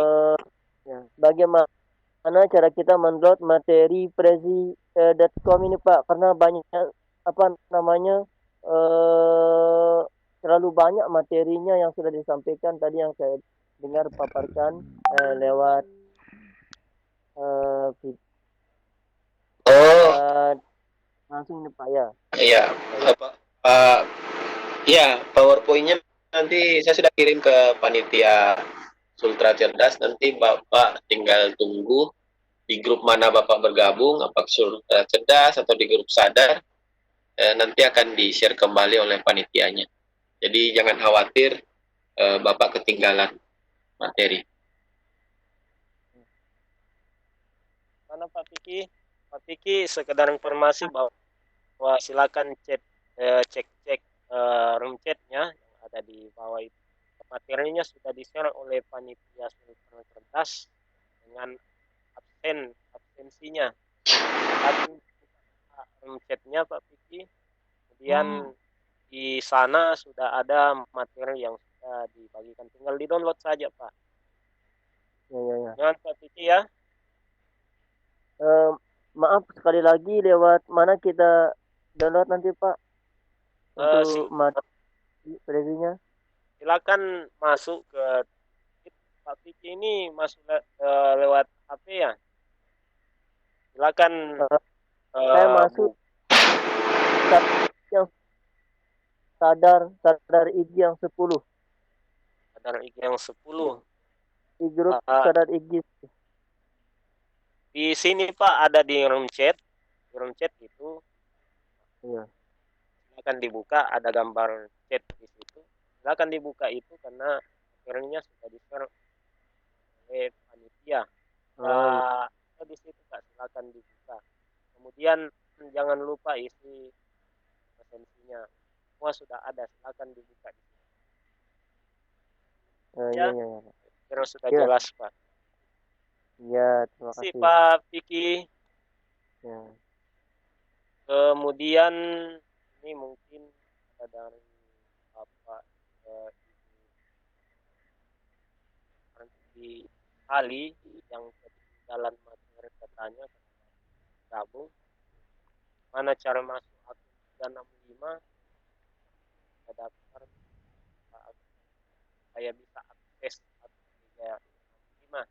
ya, bagaimana cara kita mendownload materi prezi.com ini Pak, karena banyak terlalu banyak materinya yang sudah disampaikan tadi, yang saya dengar paparkan lewat Oh, langsung nih Pak ya. iya. Apa, ya, PowerPoint-nya nanti saya sudah kirim ke panitia Sultra Cerdas. Nanti Bapak tinggal tunggu di grup mana Bapak bergabung, apakah Sultra Cerdas atau di grup Sadar. Nanti akan di-share kembali oleh panitianya. Jadi jangan khawatir Bapak ketinggalan materi. Mana Pak Piki? Pak Piki sekedar informasi bahwa silakan cek room chatnya yang ada di bawah itu. Materinya sudah di-share oleh panitia Sultan Cerdas dengan absensinya. Silakan room chatnya Pak Piki. Kemudian di sana sudah ada materi yang sudah dibagikan. Tinggal di-download saja Pak. Ya. Jangan Pak Piki ya. Maaf sekali lagi lewat mana kita download nanti Pak untuk materi previewnya. Silakan masuk ke Pak Piki ini masuk lewat HP ya. Silakan Saya masuk yang sadar IG yang 10. Sadar IG yang 10. Di grup sadar IG. Di sini Pak ada di room chat. Di room chat itu Iya. silakan dibuka, ada gambar chat di situ. Silakan dibuka itu karena materinya sudah di-share oleh panitia. Di situ Pak, silakan dibuka. Kemudian jangan lupa isi presensinya. Semua sudah ada, silakan dibuka di situ. Iya. Kira sudah jelas Pak. Iya, terima kasih. Pak Piki. Ya. Kemudian ini mungkin ada dari Bapak di Ali yang ketinggalan materi katanya gabung. Mana cara masuk akun 365? Saya daftar saya bisa akses akun 365.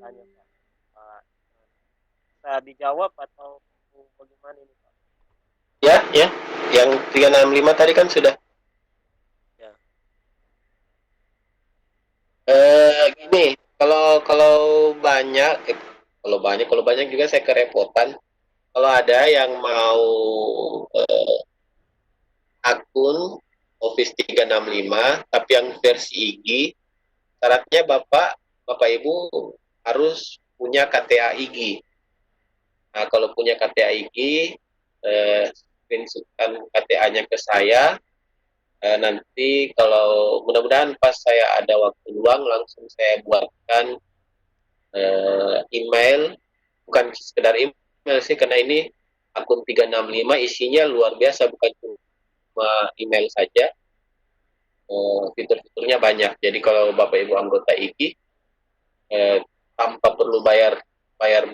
Katanya Pak. Bisa dijawab atau bagaimana ini Pak? Ya. Yang 365 tadi kan sudah. Ya. Gini, kalau banyak juga saya kerepotan. Kalau ada yang mau akun Office 365 tapi yang versi IG, syaratnya Bapak Ibu harus punya KTA IG. Nah, kalau punya KTA IG, screenshotkan KTA-nya ke saya. Nanti kalau mudah-mudahan pas saya ada waktu luang langsung saya buatkan email, bukan sekedar email sih, karena ini akun 365 isinya luar biasa, bukan cuma email saja, fitur-fiturnya banyak. Jadi kalau Bapak Ibu anggota IG, tanpa perlu bayar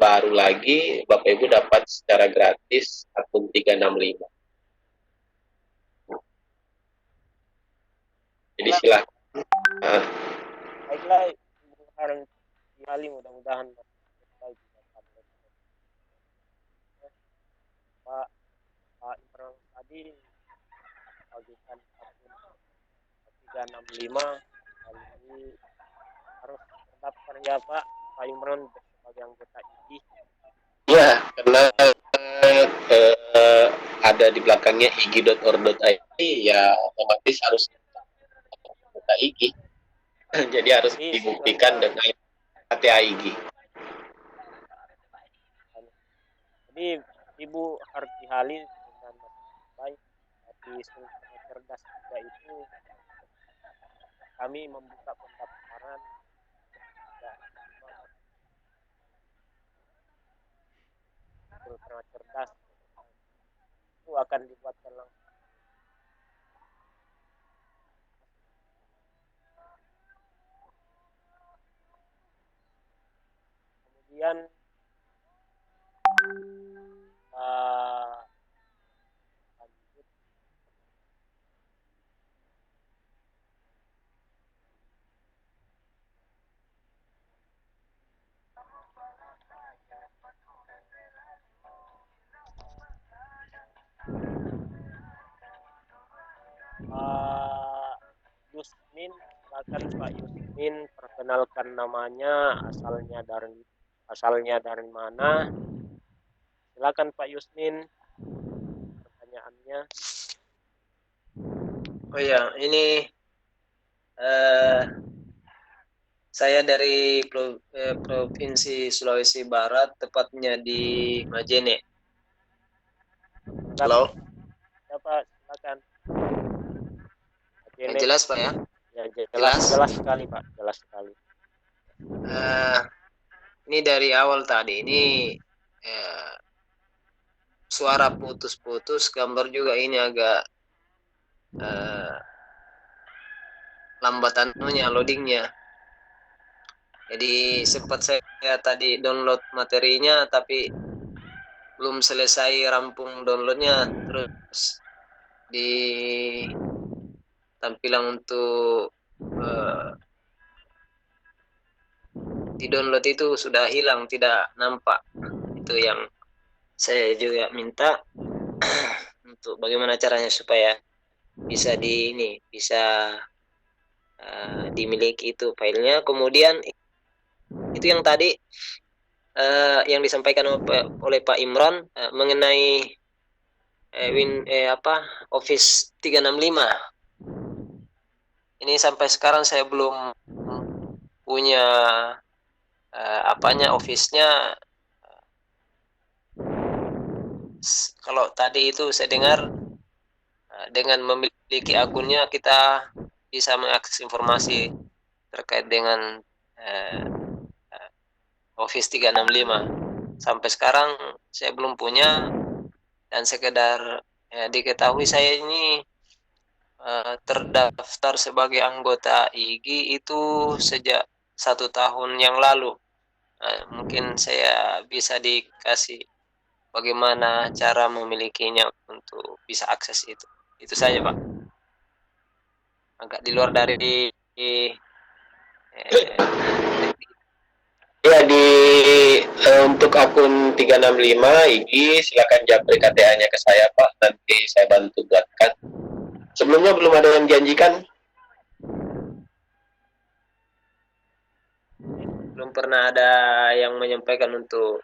baru lagi, Bapak Ibu dapat secara gratis akun 365. Jadi silakan. Baiklah, Ibu Harun Yali, mudah-mudahan baik Pak Imran tadi bagikan akun 365 kali ini harus terdaftar ya Pak Imran sebagai anggota IG. Ya, karena ada di belakangnya ig.or.id, ya otomatis harus anggota IG. Jadi harus dibuktikan dengan KTA IG. Jadi Ibu Harti Hali dengan baik di Sultan Cerdas juga itu kami membuka pendaftaran Sultan Cerdas itu akan dibuatkan langsung. Kemudian lanjut Pak Yusmin, silakan Pak Yusmin perkenalkan namanya, asalnya dari mana. Silakan Pak Yusmin pertanyaannya. Oh ya, ini saya dari Provinsi Sulawesi Barat, tepatnya di Majene. Halo, Ya Pak, silakan. yang jelas Pak ya? Ya, Jelas? jelas sekali Pak, jelas sekali. Ini dari awal tadi, ini suara putus-putus, gambar juga ini agak lambat loadingnya. Jadi sempat saya tadi download materinya, tapi belum selesai rampung downloadnya. Terus di tampilan untuk di download itu sudah hilang, tidak nampak. Itu yang saya juga minta untuk bagaimana caranya supaya bisa bisa dimiliki itu filenya. Kemudian itu yang tadi yang disampaikan oleh Pak Imran mengenai Office 365. Ini sampai sekarang saya belum punya Office-nya. Kalau tadi itu saya dengar dengan memiliki akunnya kita bisa mengakses informasi terkait dengan Office 365. Sampai sekarang saya belum punya, dan sekedar diketahui saya ini terdaftar sebagai anggota IGI itu sejak 1 tahun yang lalu. Mungkin saya bisa dikasih bagaimana cara memilikinya untuk bisa akses itu. Itu saja Pak. Agak di luar dari Ya, untuk akun 365 IGI silakan japri KTA-nya ke saya Pak, nanti saya bantu buatkan. Sebelumnya belum ada yang janjikan? Belum pernah ada yang menyampaikan untuk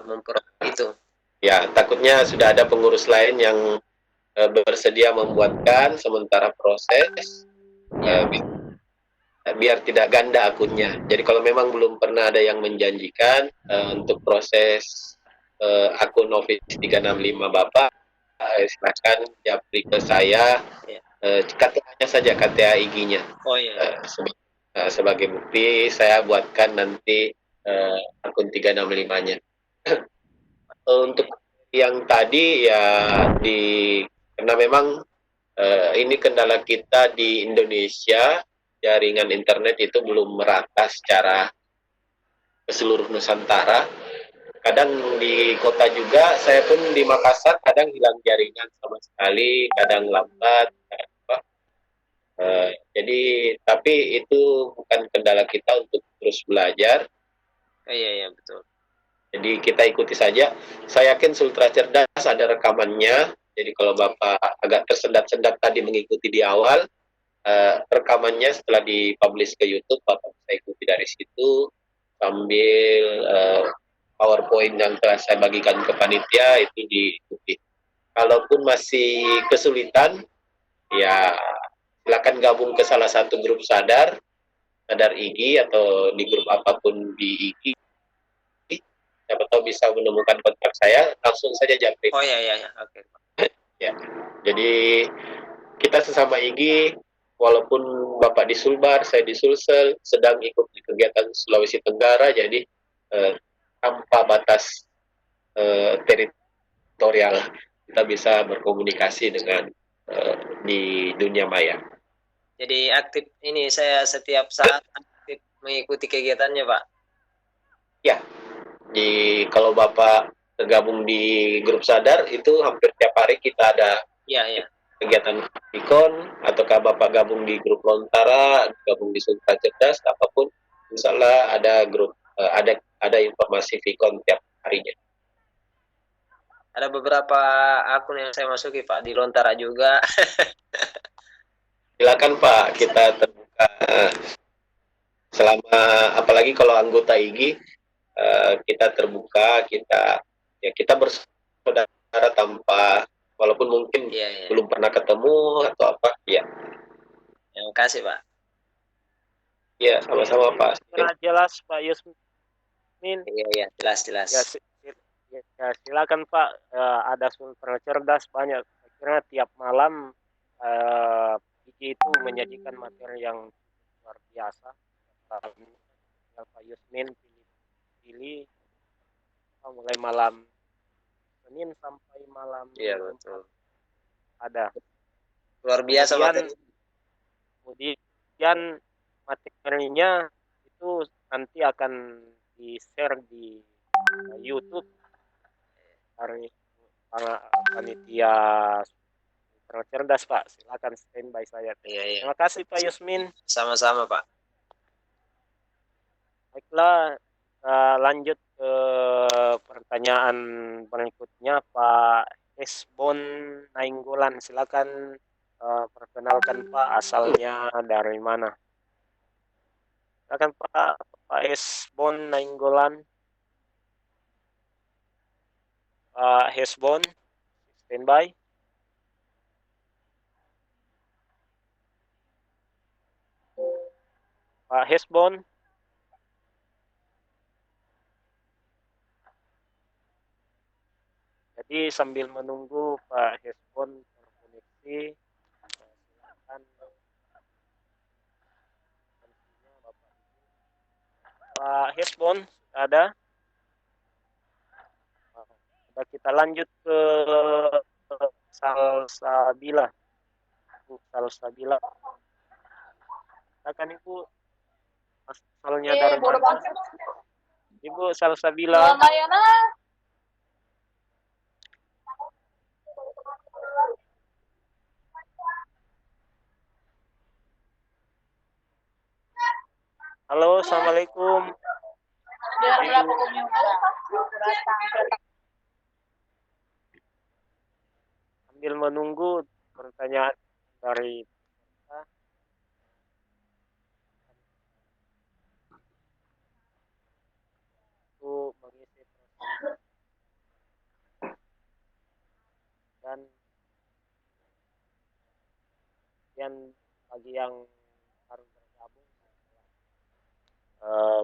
memperoleh itu. Ya, takutnya sudah ada pengurus lain yang bersedia membuatkan sementara proses biar tidak ganda akunnya. Jadi kalau memang belum pernah ada yang menjanjikan untuk proses akun Office 365 Bapak, silakan japri ke saya, KTA-nya saja, KTA IG-nya. Oh iya. Sebagai bukti saya buatkan nanti akun 365-nya. Untuk yang tadi ya karena memang ini kendala kita di Indonesia, jaringan internet itu belum merata secara ke seluruh Nusantara. Kadang di kota juga, saya pun di Makassar kadang hilang jaringan sama sekali, kadang lambat. Jadi tapi itu bukan kendala kita untuk terus belajar. Iya betul. Jadi kita ikuti saja. Saya yakin Sultra Cerdas ada rekamannya. Jadi kalau Bapak agak tersendat-sendat tadi mengikuti di awal, rekamannya setelah dipublish ke YouTube, Bapak bisa ikuti dari situ sambil PowerPoint yang telah saya bagikan ke panitia itu diikuti. Kalaupun masih kesulitan, ya silakan gabung ke salah satu grup sadar IG atau di grup apapun di IG. Siapa tahu bisa menemukan kontak saya, langsung saja japri. Oh iya, oke. Ya, jadi kita sesama IG, walaupun Bapak di Sulbar, saya di Sulsel, sedang ikut di kegiatan Sulawesi Tenggara, jadi tanpa batas teritorial kita bisa berkomunikasi dengan di dunia maya. Jadi aktif ini saya setiap saat aktif mengikuti kegiatannya Pak. Ya. Kalau Bapak tergabung di grup sadar itu hampir tiap hari kita ada kegiatan Vicon, ataukah Bapak gabung di grup Lontara, gabung di Sultra Cerdas, apapun, insya Allah ada grup, ada informasi Vicon tiap harinya. Ada beberapa akun yang saya masuki Pak, di Lontara juga. Silakan Pak, kita terbuka. Selama apalagi kalau anggota IGI, kita terbuka, kita bersaudara tanpa, walaupun mungkin Iya, iya. belum pernah ketemu atau apa. Ya, Terima kasih Pak. ya sama-sama Pak. Kira jelas Pak Yusmin. Iya, iya, jelas. Ya, ya, silakan Pak. Ada sultra cerdas banyak. Saya kira tiap malam Iki itu menyajikan materi yang luar biasa. Pak Yusmin pilih mulai malam Senin sampai malam Iya, Jumat betul. ada. Luar biasa materi. Kemudian materinya itu nanti akan di-share di YouTube dari panitia cerdas Pak. Silakan standby saya. Iya, iya. Terima kasih Pak Yusmin. Sama-sama Pak. Baiklah, lanjut ke pertanyaan berikutnya Pak Esbon Nainggolan. Silakan perkenalkan Pak, asalnya dari mana? Silakan Pak Esbon Nainggolan. Pak Esbon, standby. Pak Hesbon. Jadi sambil menunggu Pak Hesbon terkoneksi, silakan Pak Hesbon ada. Kita lanjut ke Salsabila. Salsabila. Silakan Ibu, asalnya dari mana? Ibu Salsabila. Halo, assalamualaikum. Sambil menunggu pertanyaan dari itu mengisi dan bagi yang baru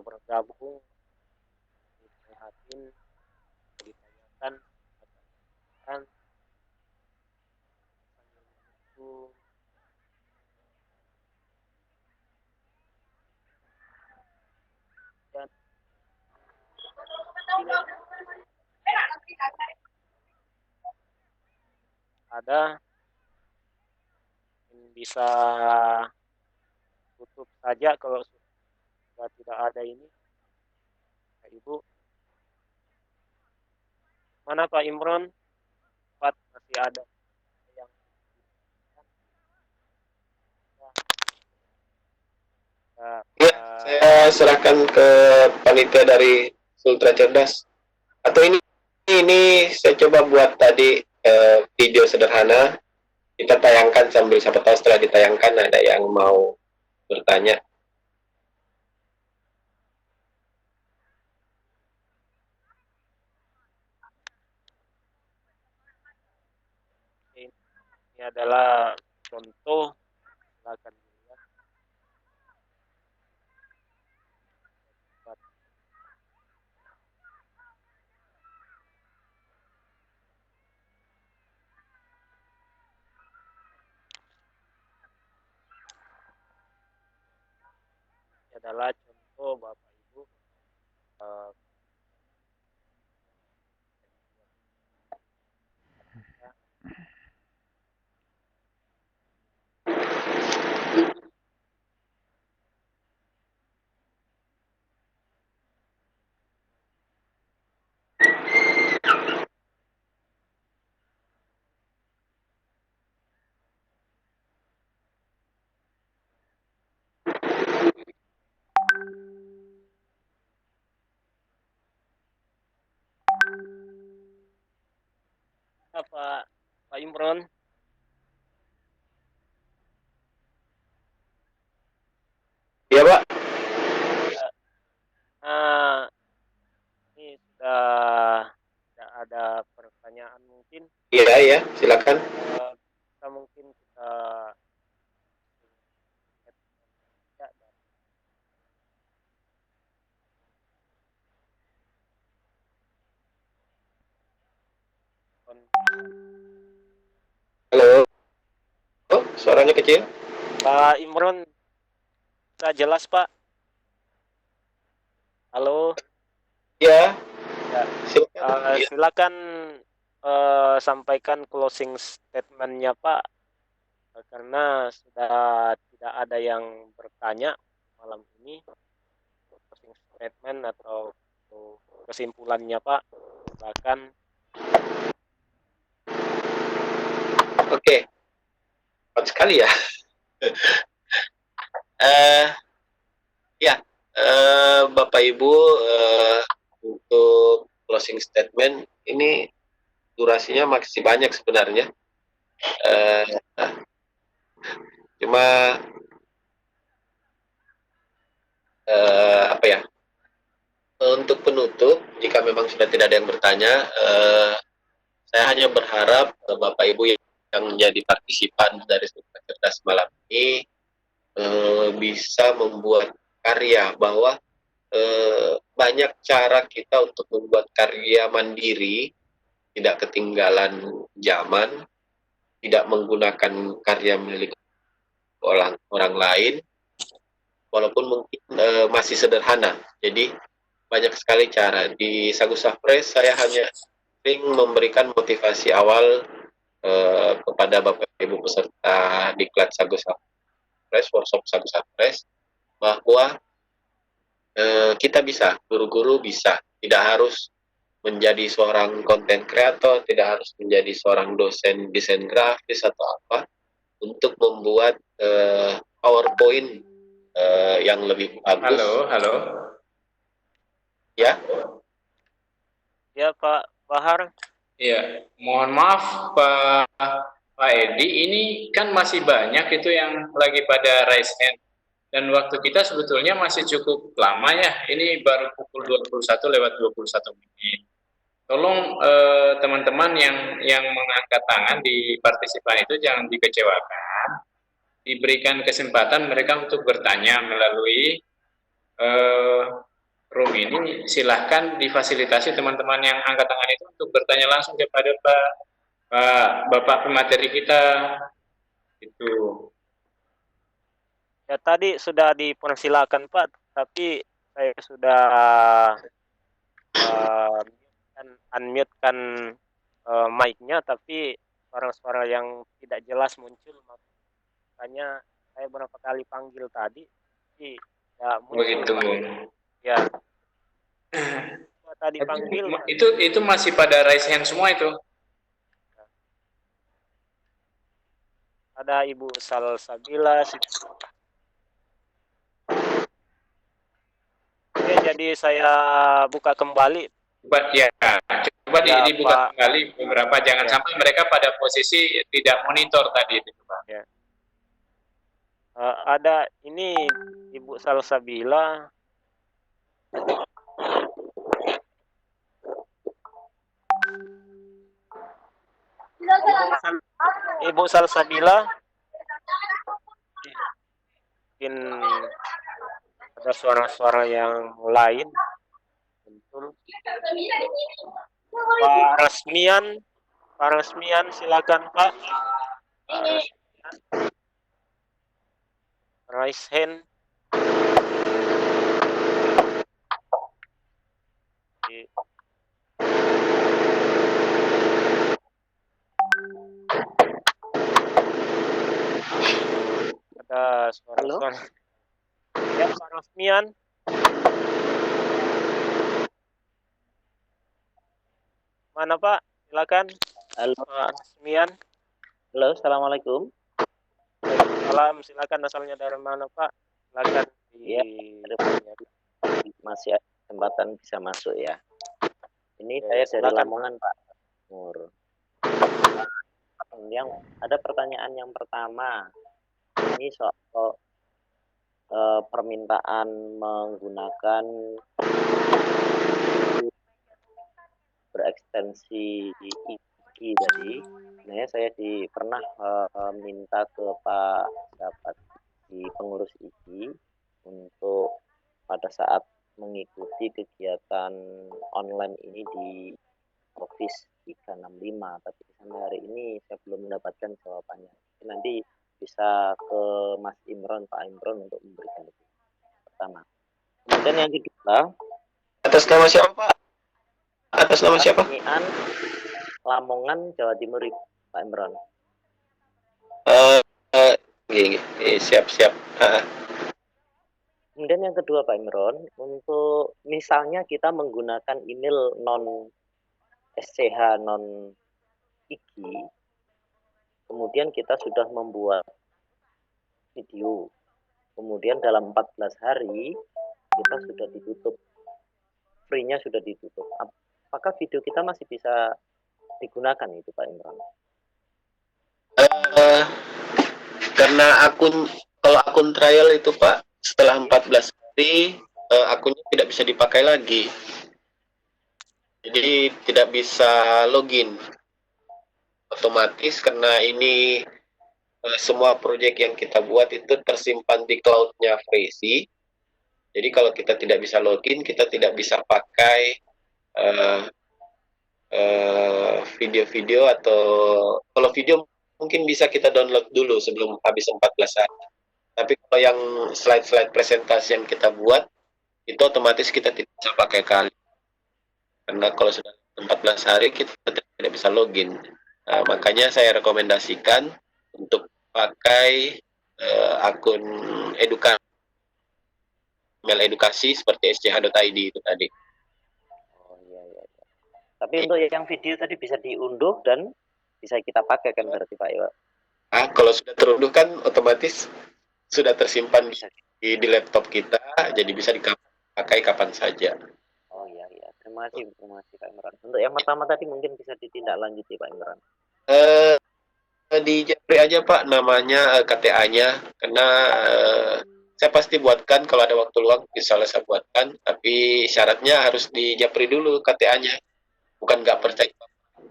bergabung diperhatiin, ditanyakan kan itu dan ada bisa tutup saja kalau sudah tidak ada ini. Pak Ibu, mana Pak Imron? Pak masih ada yang Ya, saya serahkan ke panitia dari Sultra Cerdas. Atau ini saya coba buat tadi video sederhana, kita tayangkan sambil siapa tahu setelah ditayangkan ada yang mau bertanya. ini adalah contoh, silakan dilihat. Ini adalah contoh Bapak Ibu Pak Imron. Iya, Pak. Nah, ini sudah tidak ada pertanyaan mungkin. Iya, iya, silakan. Kita mungkin kita Halo. Oh, suaranya kecil. Pak Imron, bisa jelas Pak? Halo. Ya, Ya. silakan. Iya. Silakan sampaikan closing statement-nya Pak, karena sudah tidak ada yang bertanya malam ini. Closing statement atau kesimpulannya Pak, silakan. Oke. Cepat sekali ya. Ya, Bapak Ibu, untuk closing statement ini durasinya masih banyak sebenarnya. Cuma apa ya? Untuk penutup, jika memang sudah tidak ada yang bertanya, saya hanya berharap Bapak Ibu yang menjadi partisipan dari Sumpah Cerdas malam ini bisa membuat karya, bahwa banyak cara kita untuk membuat karya mandiri, tidak ketinggalan zaman, tidak menggunakan karya milik orang lain, walaupun mungkin masih sederhana. Jadi banyak sekali cara. Di Sagusah Press saya hanya sering memberikan motivasi awal kepada Bapak Ibu peserta diklat Sagusah Press, workshop Sagusah Press, bahwa kita bisa, guru-guru bisa, tidak harus menjadi seorang konten kreator, tidak harus menjadi seorang dosen desain grafis atau apa, untuk membuat PowerPoint yang lebih bagus. Halo. Ya. Ya Pak Bahar. Ya, mohon maaf Pak Edi, ini kan masih banyak itu yang lagi pada raise hand. Dan waktu kita sebetulnya masih cukup lama ya. Ini baru pukul 21 lewat 21 menit. Tolong teman-teman yang mengangkat tangan di partisipan itu jangan dikecewakan. Diberikan kesempatan mereka untuk bertanya melalui room ini. Silahkan difasilitasi teman-teman yang angkat tangan itu untuk bertanya langsung kepada Bapak pemateri kita. Itu. Ya tadi sudah dipersilakan Pak, tapi saya sudah unmute-kan mic-nya, tapi suara-suara yang tidak jelas muncul, makanya saya berapa kali panggil tadi, tapi ya muncul. Begitu. Ya. Tadi panggil. Itu masih pada raise hand semua itu. Ada Ibu Salsabila. Oke, jadi saya buka kembali. Coba dibuka kembali beberapa, jangan sampai mereka pada posisi tidak monitor tadi itu Pak. Ya. Ada ini Ibu Salsabila. Ibu Salsabila. Mungkin ada suara-suara yang lain. Betul. Pak Resmian, silakan Pak. Raise hand. Ada suara-suara. Ya, Pak Resmian. Mana Pak? Silakan. Halo. Pak Resmian. Halo, assalamualaikum. Salam, silakan, asalnya dari mana Pak? Silakan. Iya, masih ada kesempatan bisa masuk ya. Ini saya dari silakan. Lamongan Pak Nur. Yang ada pertanyaan yang pertama, ini soal permintaan menggunakan berekstensi di IG tadi. Sebenarnya saya pernah minta ke Pak dapat di pengurus IG untuk pada saat mengikuti kegiatan online ini di Office 365, tapi sampai hari ini saya belum mendapatkan jawabannya. Nanti bisa ke Mas Imron, Pak Imron untuk memberikan itu. Pertama. Kemudian yang kedua, Atas nama siapa Pak? Atas nama siapa? pertanyaan Lamongan, Jawa Timur, Pak Imron. Siap-siap. Kemudian yang kedua Pak Imron, untuk misalnya kita menggunakan email non SCH non IG, kemudian kita sudah membuat video, kemudian dalam 14 hari kita sudah ditutup, free-nya sudah ditutup. Apakah video kita masih bisa digunakan itu Pak Imran? Karena kalau akun trial itu Pak, setelah 14 hari akunnya tidak bisa dipakai lagi. Jadi tidak bisa login otomatis karena ini semua proyek yang kita buat itu tersimpan di cloud-nya Freesy. Jadi kalau kita tidak bisa login, kita tidak bisa pakai video-video atau kalau video mungkin bisa kita download dulu sebelum habis 14 hari. Tapi kalau yang slide-slide presentasi yang kita buat itu otomatis kita tidak bisa pakai kali. Karena kalau sudah 14 hari kita tidak bisa login. Nah, makanya saya rekomendasikan untuk pakai akun email edukasi seperti sch.id itu tadi. Oh iya. Tapi untuk yang video tadi bisa diunduh dan bisa kita pakai kan berarti Pak ya? Kalau sudah terunduh kan otomatis sudah tersimpan di laptop kita, jadi bisa dipakai kapan saja. Oh iya. Terima kasih Pak Imran. Untuk yang pertama tadi mungkin bisa ditindaklanjuti Pak Imran. Di Japri aja Pak namanya KTA-nya, karena saya pasti buatkan kalau ada waktu luang, bisa saya buatkan, tapi syaratnya harus di Japri dulu KTA-nya. Bukan nggak percaya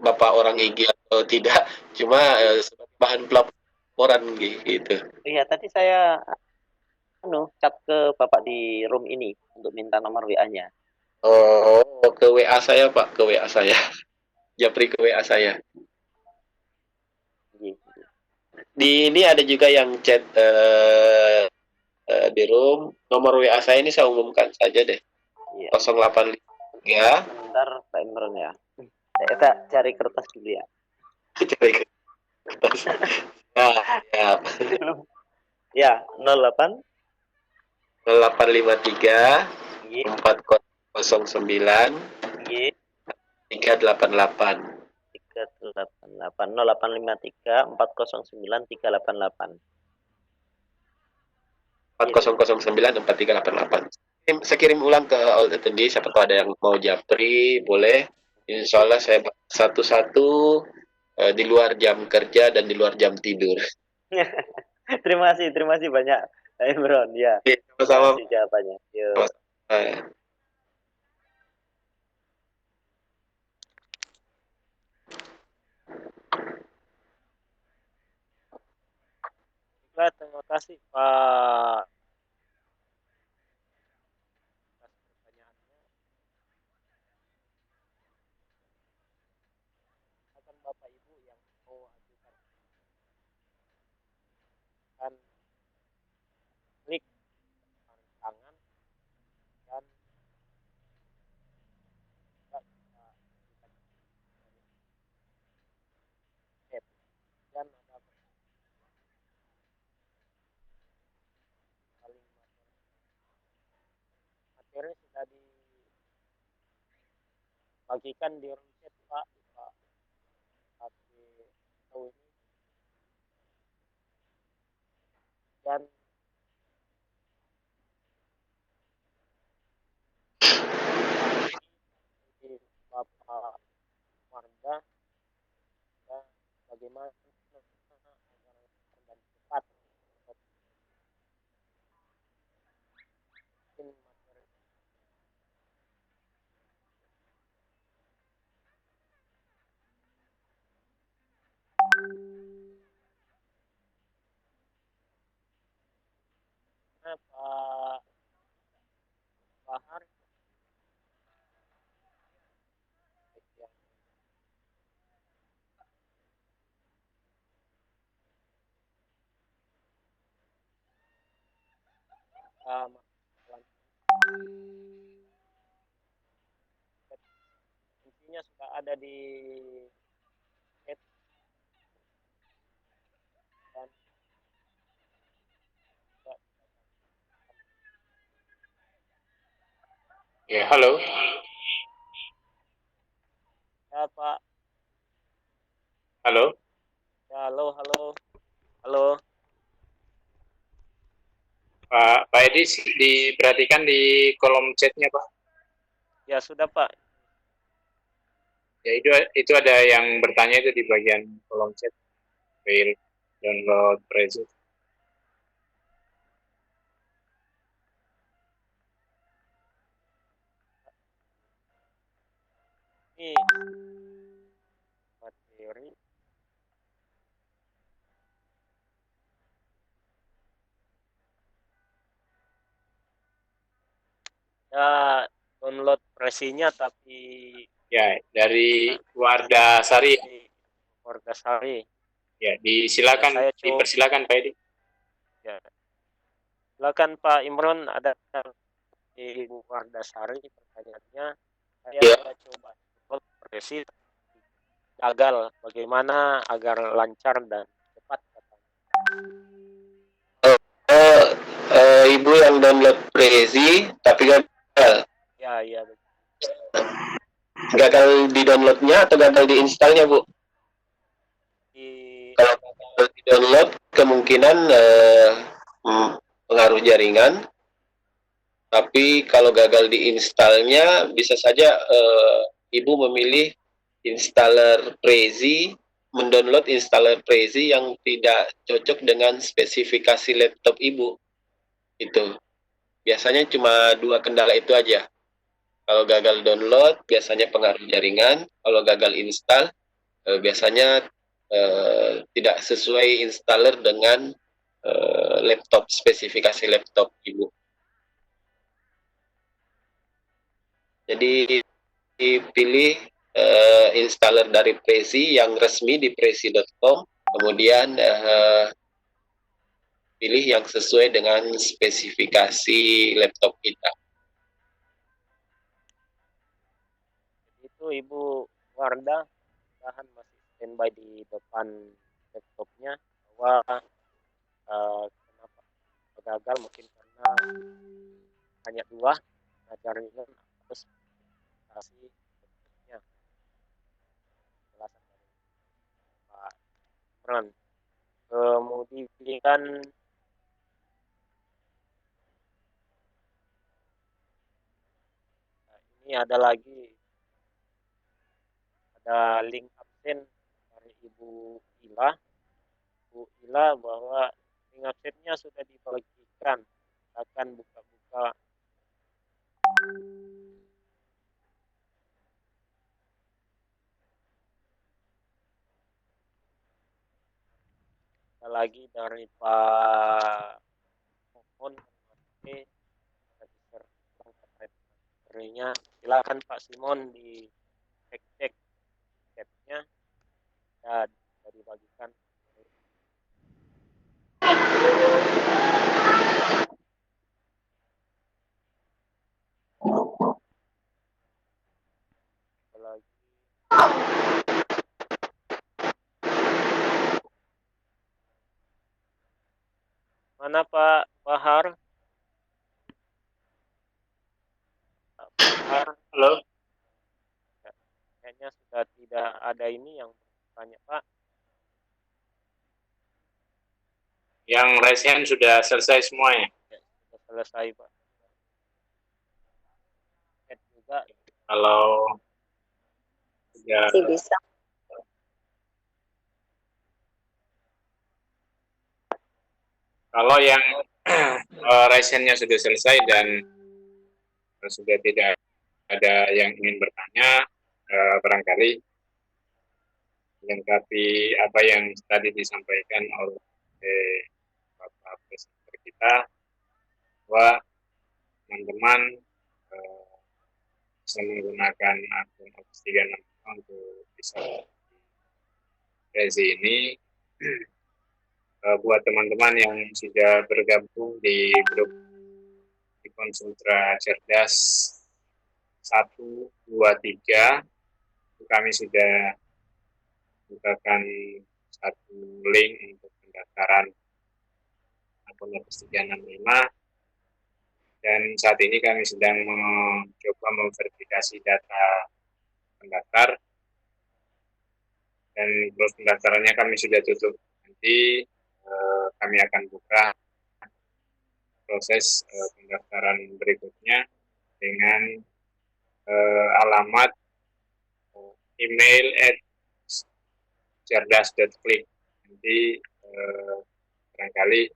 Bapak orang IG atau tidak, cuma sebagai bahan pelaporan gitu. Iya, tadi saya chat ke Bapak di room ini untuk minta nomor WA-nya. Oh, ke WA saya Pak, ke WA saya. Japri ke WA saya. Di ini ada juga yang chat di room. Nomor WA saya ini saya umumkan saja deh. Iya. 085. Bentar Pak Imron ya. Kita cari kertas dulu ya. Cari kertas. Ya, 08 0853 G 409 G 388 0853 409 388 4009 4388. Saya kirim ulang ke all attendee, siapa tahu ada yang mau japri, boleh. Insya Allah saya satu-satu di luar jam kerja dan di luar jam tidur. Terima kasih banyak Imron ya. Sama-sama. Jawabannya. Yuk. Terima kasih Pak. Pertanyaannya akan Bapak Ibu yang mau ajukan kan klik tangan dan juga bisa chat dan ada saling materi sudah dibagikan di room chat Pak tahu ini dan di Bapak Marga dan bagi bagaimana agar dan cepat mungkin materi Pak Bahar yang intinya sudah ada di chat dan juga Ya, halo. ya Pak. Halo. Ya, halo, halo, halo. Pak Edi, diperhatikan di kolom chatnya, Pak. Ya sudah Pak. Ya, itu ada yang bertanya itu di bagian kolom chat. File download Prezi. Ini materi ya download presinya tapi Ya, dari Wardah Sari. Wardah Sari. Ya, dipersilakan Pak Edi. Ya. Silakan Pak Imron, ada di Wardah Sari pertanyaannya. Saya coba presi gagal, bagaimana agar lancar dan cepat Ibu yang download Prezi tapi gagal. Ya. Gagal di downloadnya atau gagal di installnya, Bu? Kalau gagal di download, kemungkinan pengaruh jaringan. Tapi kalau gagal di installnya, bisa saja Ibu memilih installer Prezi, mendownload installer Prezi yang tidak cocok dengan spesifikasi laptop Ibu. Itu. Biasanya cuma 2 kendala itu aja. Kalau gagal download, biasanya pengaruh jaringan. Kalau gagal install, biasanya tidak sesuai installer dengan laptop, spesifikasi laptop Ibu. Jadi dipilih installer dari Prezi yang resmi di prezi.com, kemudian pilih yang sesuai dengan spesifikasi laptop kita. Itu Ibu Wardah tahan masih standby di depan laptopnya bahwa kenapa gagal mungkin karena hanya 2 jaringan harus kasih laptopnya penjelasan dari Pak Imran. Kemudian ini ada lagi link absen dari Ibu Ila bahwa link absennya sudah dibagikan, akan buka-buka ada lagi dari Pak Mohon materinya. Silakan Pak Simon di cek chatnya dan dibagikan. Lagi mana Pak Bahar? Pak Bahar, Halo. kayaknya sudah tidak ada ini yang bertanya Pak. Yang raise hand sudah selesai semuanya. Ya, sudah selesai Pak. Chat juga. Kalau sudah Masih bisa. Kalau yang raisennya sudah selesai dan sudah tidak ada yang ingin bertanya, barangkali melengkapi apa yang tadi disampaikan oleh Bapak Presenter kita, bahwa teman-teman bisa menggunakan akun Office 365 untuk bisa Rezi ini. Buat teman-teman yang sudah bergabung di grup di Konsultra Cerdas 1, 2, 3, kami sudah bukakan satu link untuk pendaftaran akun Office 365, dan saat ini kami sedang mencoba memverifikasi data pendaftar, dan proses pendaftarannya kami sudah tutup. Nanti kami akan buka proses pendaftaran berikutnya dengan alamat email @cerdas.klik. Nanti barangkali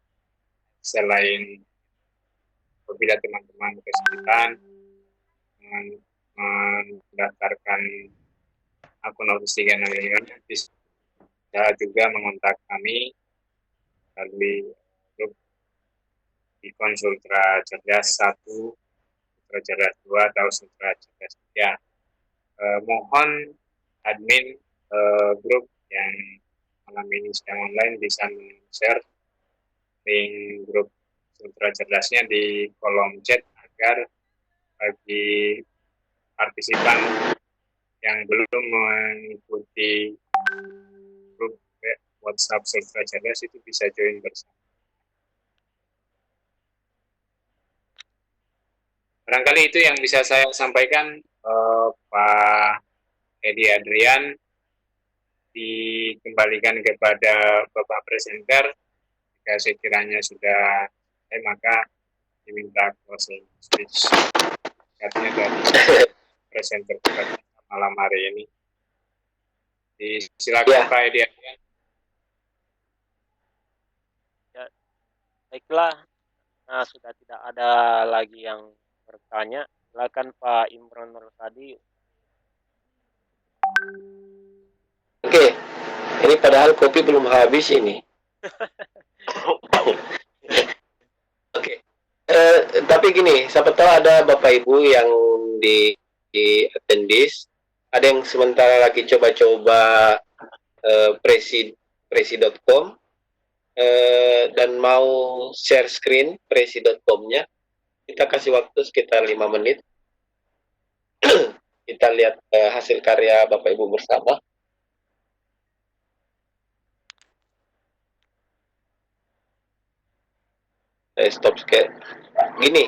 selain apabila teman-teman kesulitan mendaftarkan akun Office 365, bisa juga mengontak kami melalui grup di Konsultra Cerdas 1, Konsultra Cerdas 2, atau Konsultra Cerdas 3. Mohon admin grup yang malam ini sedang online bisa share link grup Konsultra Cerdasnya di kolom chat, agar bagi partisipan yang belum mengikuti grup WhatsApp Konsultra Cerdas itu bisa join bersama. Barangkali itu yang bisa saya sampaikan, Pak Edi Adrian. Dikembalikan kepada Bapak Presenter. Jika sekiranya sudah maka diminta closing speech dari presenter kita malam hari ini. Silakan Pak Edi Adrian. Ya, baiklah. Nah, sudah tidak ada lagi yang bertanya. Silakan Pak Imron Rosadi. Oke, ini padahal kopi belum habis ini. Oke, tapi gini, siapa tahu ada Bapak Ibu yang di attendees, ada yang sementara lagi coba-coba presi.com dan mau share screen presi.com-nya. Kita kasih waktu sekitar 5 menit. Kita lihat hasil karya Bapak Ibu bersama. Saya stop screen. Gini,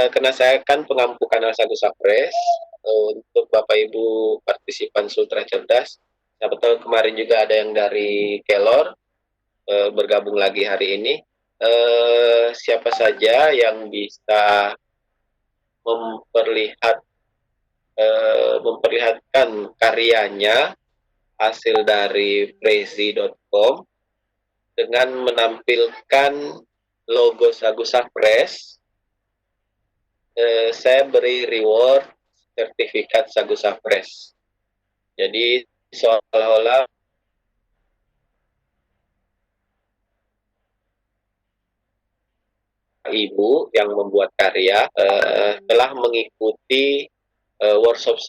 karena saya kan pengampu kanal Sagu Sapres, untuk Bapak Ibu partisipan Sultra Cerdas, siapa tahu kemarin juga ada yang dari Kelor bergabung lagi hari ini. Siapa saja yang bisa memperlihatkan karyanya hasil dari presi.com dengan menampilkan logo Sagu Sapres, saya beri reward sertifikat Sagu Sapres. Jadi seolah-olah Ibu yang membuat karya telah mengikuti workshop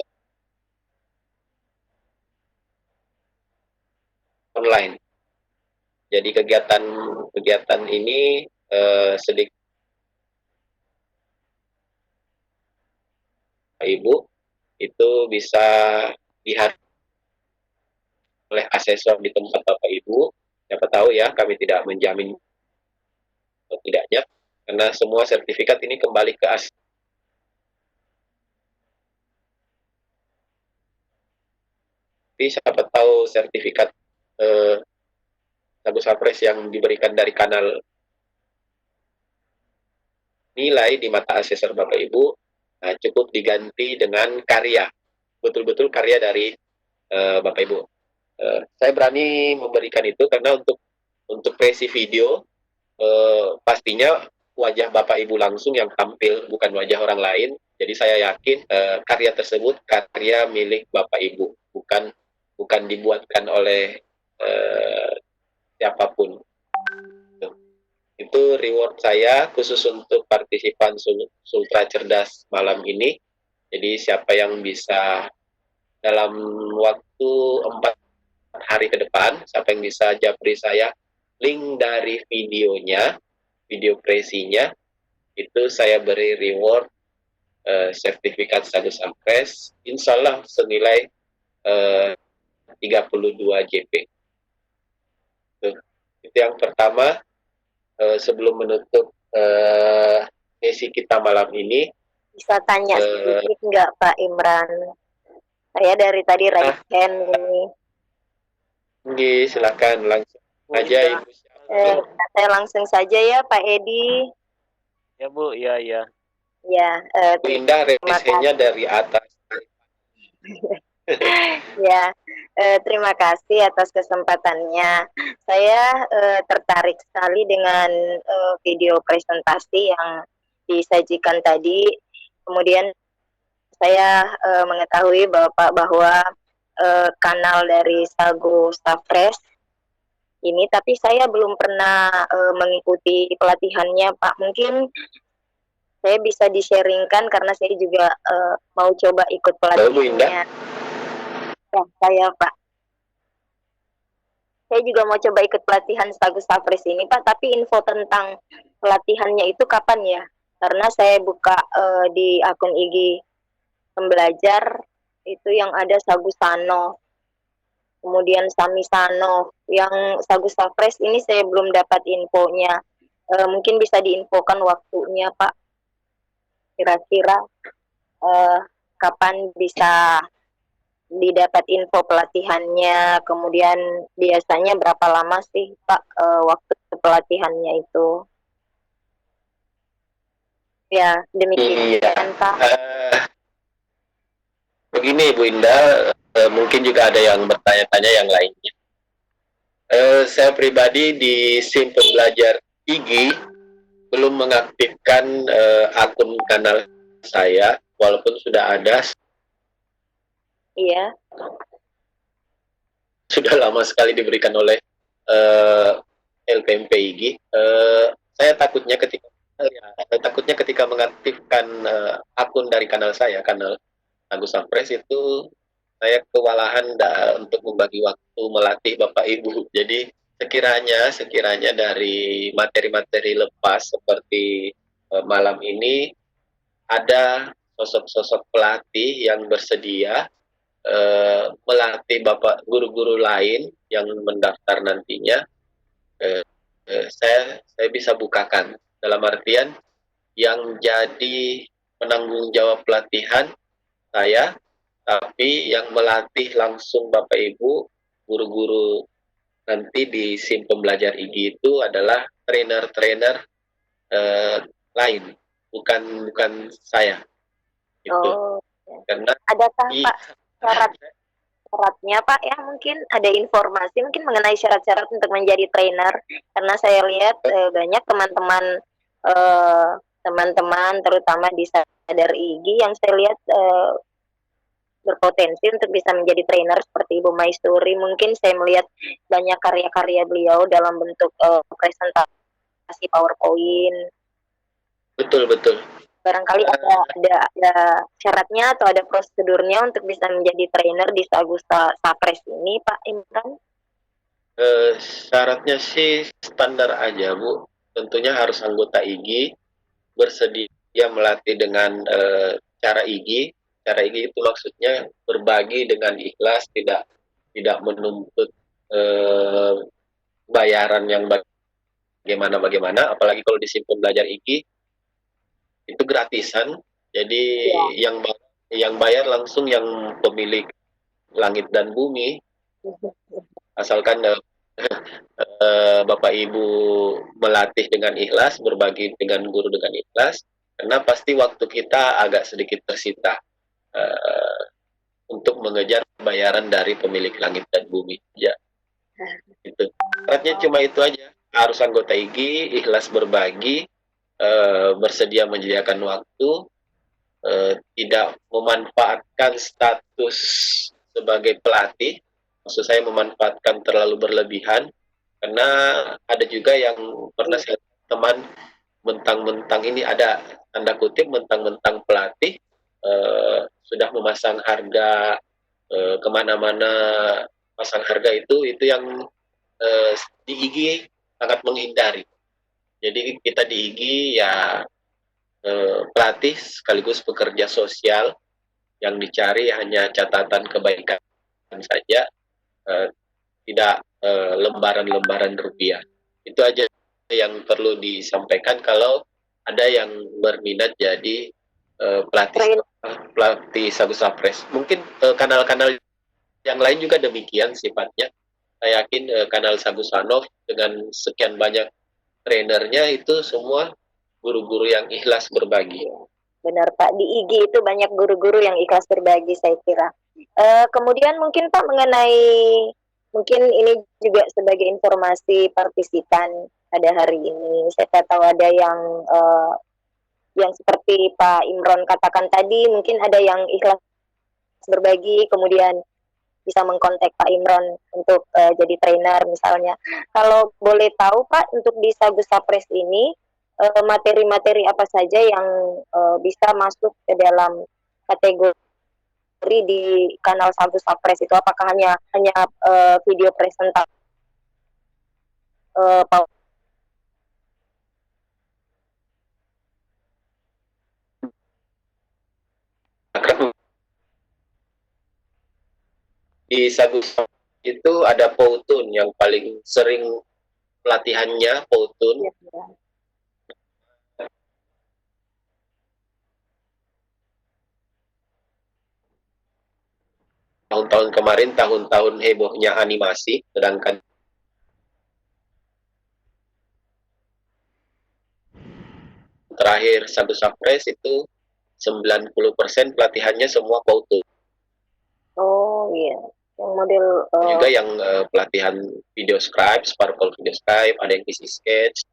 online. Jadi kegiatan ini sedikit Ibu itu bisa dilihat oleh asesor di tempat Bapak Ibu. Siapa tahu ya, kami tidak menjamin atau tidaknya, karena semua sertifikat ini kembali ke asli. Tapi siapa tahu sertifikat Sagu Sapres yang diberikan dari kanal nilai di mata asesor Bapak Ibu, cukup diganti dengan karya, betul-betul karya dari Bapak Ibu. Saya berani memberikan itu karena untuk presi video pastinya wajah Bapak Ibu langsung yang tampil, bukan wajah orang lain. Jadi saya yakin karya tersebut karya milik Bapak Ibu, bukan dibuatkan oleh siapapun. Itu reward saya khusus untuk partisipan Sultra Cerdas malam ini. Jadi siapa yang bisa dalam waktu 4 hari ke depan, siapa yang bisa japri saya link dari videonya, video presinya, itu saya beri reward sertifikat Sagus Ampres, insya Allah senilai 32 JP. Itu yang pertama. Sebelum menutup sesi kita malam ini, Bisa tanya sedikit nggak Pak Imran? Saya dari tadi raise hand ini. Silakan langsung aja Ibu. Saya langsung saja ya Pak Edi. Ya Bu, iya. Ya, Bu Indah raise hand-nya dari atas. ya, terima kasih atas kesempatannya. Saya tertarik sekali dengan video presentasi yang disajikan tadi. Kemudian saya mengetahui bahwa kanal dari Sago Safres ini, tapi saya belum pernah mengikuti pelatihannya, Pak. Mungkin saya bisa di-sharingkan karena saya juga mau coba ikut pelatihannya. Ya, saya Pak. Saya juga mau coba ikut pelatihan Sago Safres ini Pak, tapi info tentang pelatihannya itu kapan ya? Karena saya buka di akun IG pembelajar itu yang ada Sagu Sano, kemudian Sami Sano, yang Sago Safres ini saya belum dapat infonya. Mungkin bisa diinfokan waktunya Pak. Kira-kira kapan bisa didapat info pelatihannya, kemudian biasanya berapa lama sih Pak waktu pelatihannya itu? Ya, demikian Pak. Begini Bu Indah, mungkin juga ada yang bertanya-tanya yang lainnya. Saya pribadi di SIM Pembelajar IG belum mengaktifkan akun kanal saya, walaupun sudah ada. Iya. Sudah lama sekali diberikan oleh LPMP IG. Saya takutnya ketika mengaktifkan akun dari kanal saya, kanal Agus Safres itu, saya kewalahan untuk membagi waktu melatih Bapak Ibu. Jadi sekiranya dari materi-materi lepas seperti malam ini ada sosok-sosok pelatih yang bersedia melatih Bapak guru-guru lain yang mendaftar nantinya, saya bisa bukakan, dalam artian yang jadi penanggung jawab pelatihan saya, tapi yang melatih langsung Bapak Ibu guru-guru nanti di SIM Pembelajar IG itu adalah trainer-trainer lain, bukan saya gitu. Karena adakah Pak syaratnya Pak ya, mungkin ada informasi mungkin mengenai syarat-syarat untuk menjadi trainer, karena saya lihat banyak teman-teman terutama di Sadar IG yang saya lihat berpotensi untuk bisa menjadi trainer seperti Ibu Maisturi. Mungkin saya melihat banyak karya-karya beliau dalam bentuk presentasi PowerPoint. Betul. Barangkali ada syaratnya atau ada prosedurnya untuk bisa menjadi trainer di Sago Safres ini, Pak Imran? Syaratnya sih standar aja, Bu. Tentunya harus anggota IG, bersedia melatih dengan cara IG. Cara IG itu maksudnya berbagi dengan ikhlas, tidak menuntut bayaran yang bagaimana. Apalagi kalau di SIM Pembelajar IG itu gratisan, jadi yang bayar langsung yang pemilik langit dan bumi, asalkan Bapak Ibu melatih dengan ikhlas, berbagi dengan guru dengan ikhlas, karena pasti waktu kita agak sedikit tersita untuk mengejar bayaran dari pemilik langit dan bumi. Ya, itu. Syaratnya cuma itu aja. harus anggota IGI, ikhlas berbagi, bersedia menyediakan waktu, tidak memanfaatkan status sebagai pelatih. Maksud saya memanfaatkan terlalu berlebihan, karena ada juga yang pernah saya teman mentang-mentang ini ada tanda kutip mentang-mentang pelatih, sudah memasang harga kemana-mana, pasang harga itu yang di IG sangat menghindari. Jadi kita di IG ya pelatih sekaligus pekerja sosial, yang dicari hanya catatan kebaikan saja, tidak lembaran-lembaran rupiah. Itu aja yang perlu disampaikan kalau ada yang berminat jadi pelatih Sagus Sapres. Mungkin kanal-kanal yang lain juga demikian sifatnya. Saya yakin kanal Sagusanov dengan sekian banyak trainernya itu semua guru-guru yang ikhlas berbagi. Benar Pak, di IG itu banyak guru-guru yang ikhlas berbagi saya kira. Kemudian mungkin Pak mengenai, mungkin ini juga sebagai informasi partisipan pada hari ini. Saya tahu ada yang seperti Pak Imron katakan tadi, mungkin ada yang ikhlas berbagi, kemudian bisa mengkontak Pak Imron untuk jadi trainer misalnya. Kalau boleh tahu Pak, untuk di Sagus Sapres ini materi-materi apa saja yang bisa masuk ke dalam kategori di kanal Sagus Sapres itu? Apakah hanya video presentasi Di Sagus itu ada Powtoon yang paling sering pelatihannya, Powtoon. ya. Tahun-tahun kemarin tahun-tahun hebohnya animasi, sedangkan terakhir Sagus Sapres itu 90% pelatihannya semua Powtoon. Oh iya, yang model Juga yang pelatihan video scribe, Sparkle video scribe, ada yang isi sketch,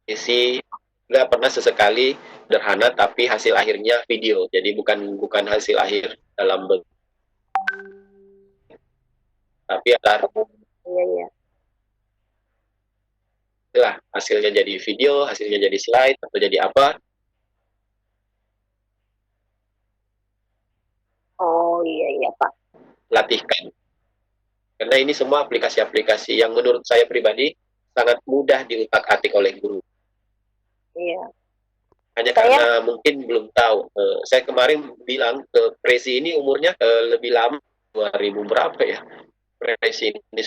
isi nggak pernah sesekali sederhana tapi hasil akhirnya video. Jadi bukan hasil akhir dalam bentuk, tapi iya. lah hasilnya jadi video, hasilnya jadi slide atau jadi apa. Oh iya Pak. Latihkan. Karena ini semua aplikasi-aplikasi yang menurut saya pribadi sangat mudah diutak-atik oleh guru. Iya. Hanya karena mungkin belum tahu. Saya kemarin bilang ke Presi ini umurnya lebih lama, 2000 berapa ya? Presi ini.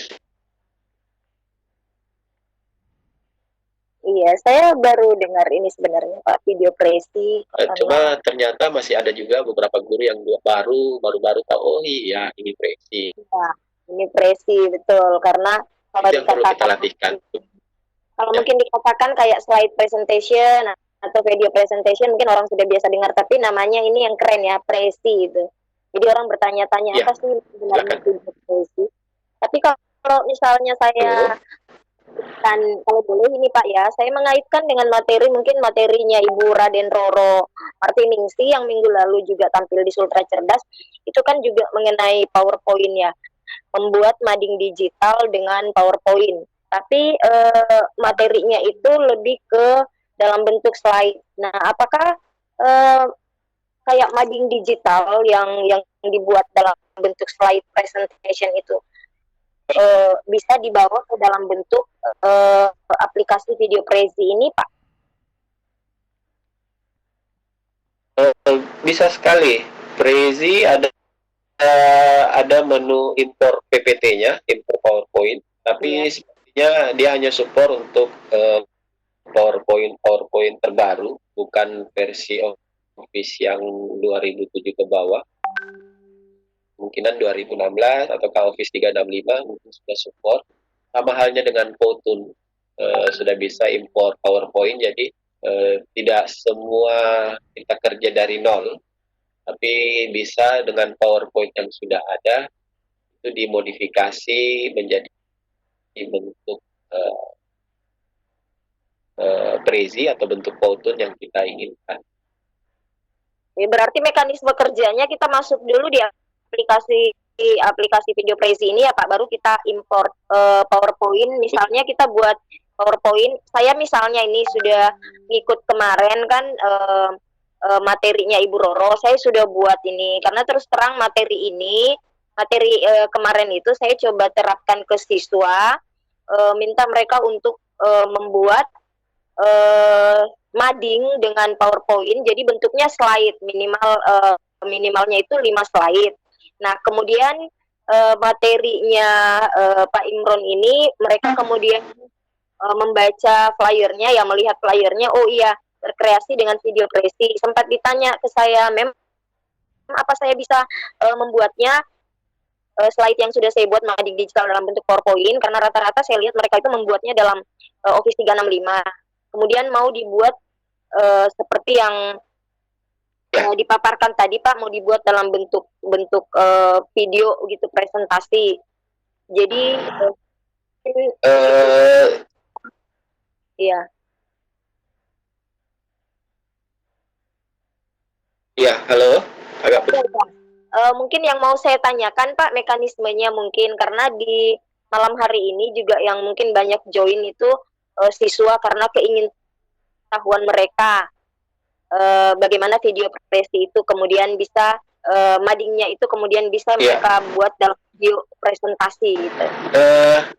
Iya, saya baru dengar ini sebenarnya Pak, video Presi. Cuma ternyata masih ada juga beberapa guru yang baru tahu, oh iya ini Presi. Ya, ini Presi betul, karena kalau yang perlu kita latihkan. Kalau mungkin dikatakan kayak slide presentation atau video presentation, mungkin orang sudah biasa dengar, tapi namanya ini yang keren ya, Presi itu. Jadi orang bertanya-tanya apa sih sebenarnya video Presi. Tapi kalau misalnya saya kalau boleh ini Pak ya, saya mengaitkan dengan mungkin materinya Ibu Raden Roro Martiningsi yang minggu lalu juga tampil di Sultra Cerdas, itu kan juga mengenai PowerPoint ya, membuat mading digital dengan PowerPoint. Tapi materinya itu lebih ke dalam bentuk slide. Nah, apakah kayak mading digital yang dibuat dalam bentuk slide presentation itu bisa dibawa ke dalam bentuk aplikasi video Prezi ini, Pak? Bisa sekali. Prezi ada menu impor PPT-nya, impor PowerPoint, tapi sepertinya dia hanya support untuk PowerPoint terbaru, bukan versi Office yang 2007 ke bawah. Kemungkinan 2016 atau Office 365 mungkin sudah support. Sama halnya dengan Powtoon, sudah bisa import PowerPoint, jadi tidak semua kita kerja dari nol, tapi bisa dengan PowerPoint yang sudah ada itu dimodifikasi menjadi bentuk prezi atau bentuk Powtoon yang kita inginkan. Ya, berarti mekanisme kerjanya kita masuk dulu di aplikasi video prezi ini ya Pak, baru kita import PowerPoint. Misalnya kita buat PowerPoint, saya misalnya ini sudah ngikut kemarin kan materinya Ibu Roro, saya sudah buat ini, karena terus terang materi kemarin itu saya coba terapkan ke siswa, minta mereka untuk membuat mading dengan PowerPoint, jadi bentuknya slide minimalnya itu 5 slide. Nah kemudian materinya Pak Imron ini mereka kemudian membaca flyernya, ya melihat flyernya, oh iya terkreasi dengan video presi. Sempat ditanya ke saya, memang apa saya bisa membuatnya slide yang sudah saya buat mading digital dalam bentuk PowerPoint, karena rata-rata saya lihat mereka itu membuatnya dalam Office 365. Kemudian mau dibuat seperti yang dipaparkan tadi Pak, mau dibuat dalam bentuk video gitu, presentasi. Jadi iya. Iya, halo. Agak mungkin yang mau saya tanyakan Pak, mekanismenya mungkin karena di malam hari ini juga yang mungkin banyak join itu siswa, karena keingintahuan mereka bagaimana video presi itu kemudian bisa madingnya itu kemudian bisa mereka buat dalam video presentasi gitu.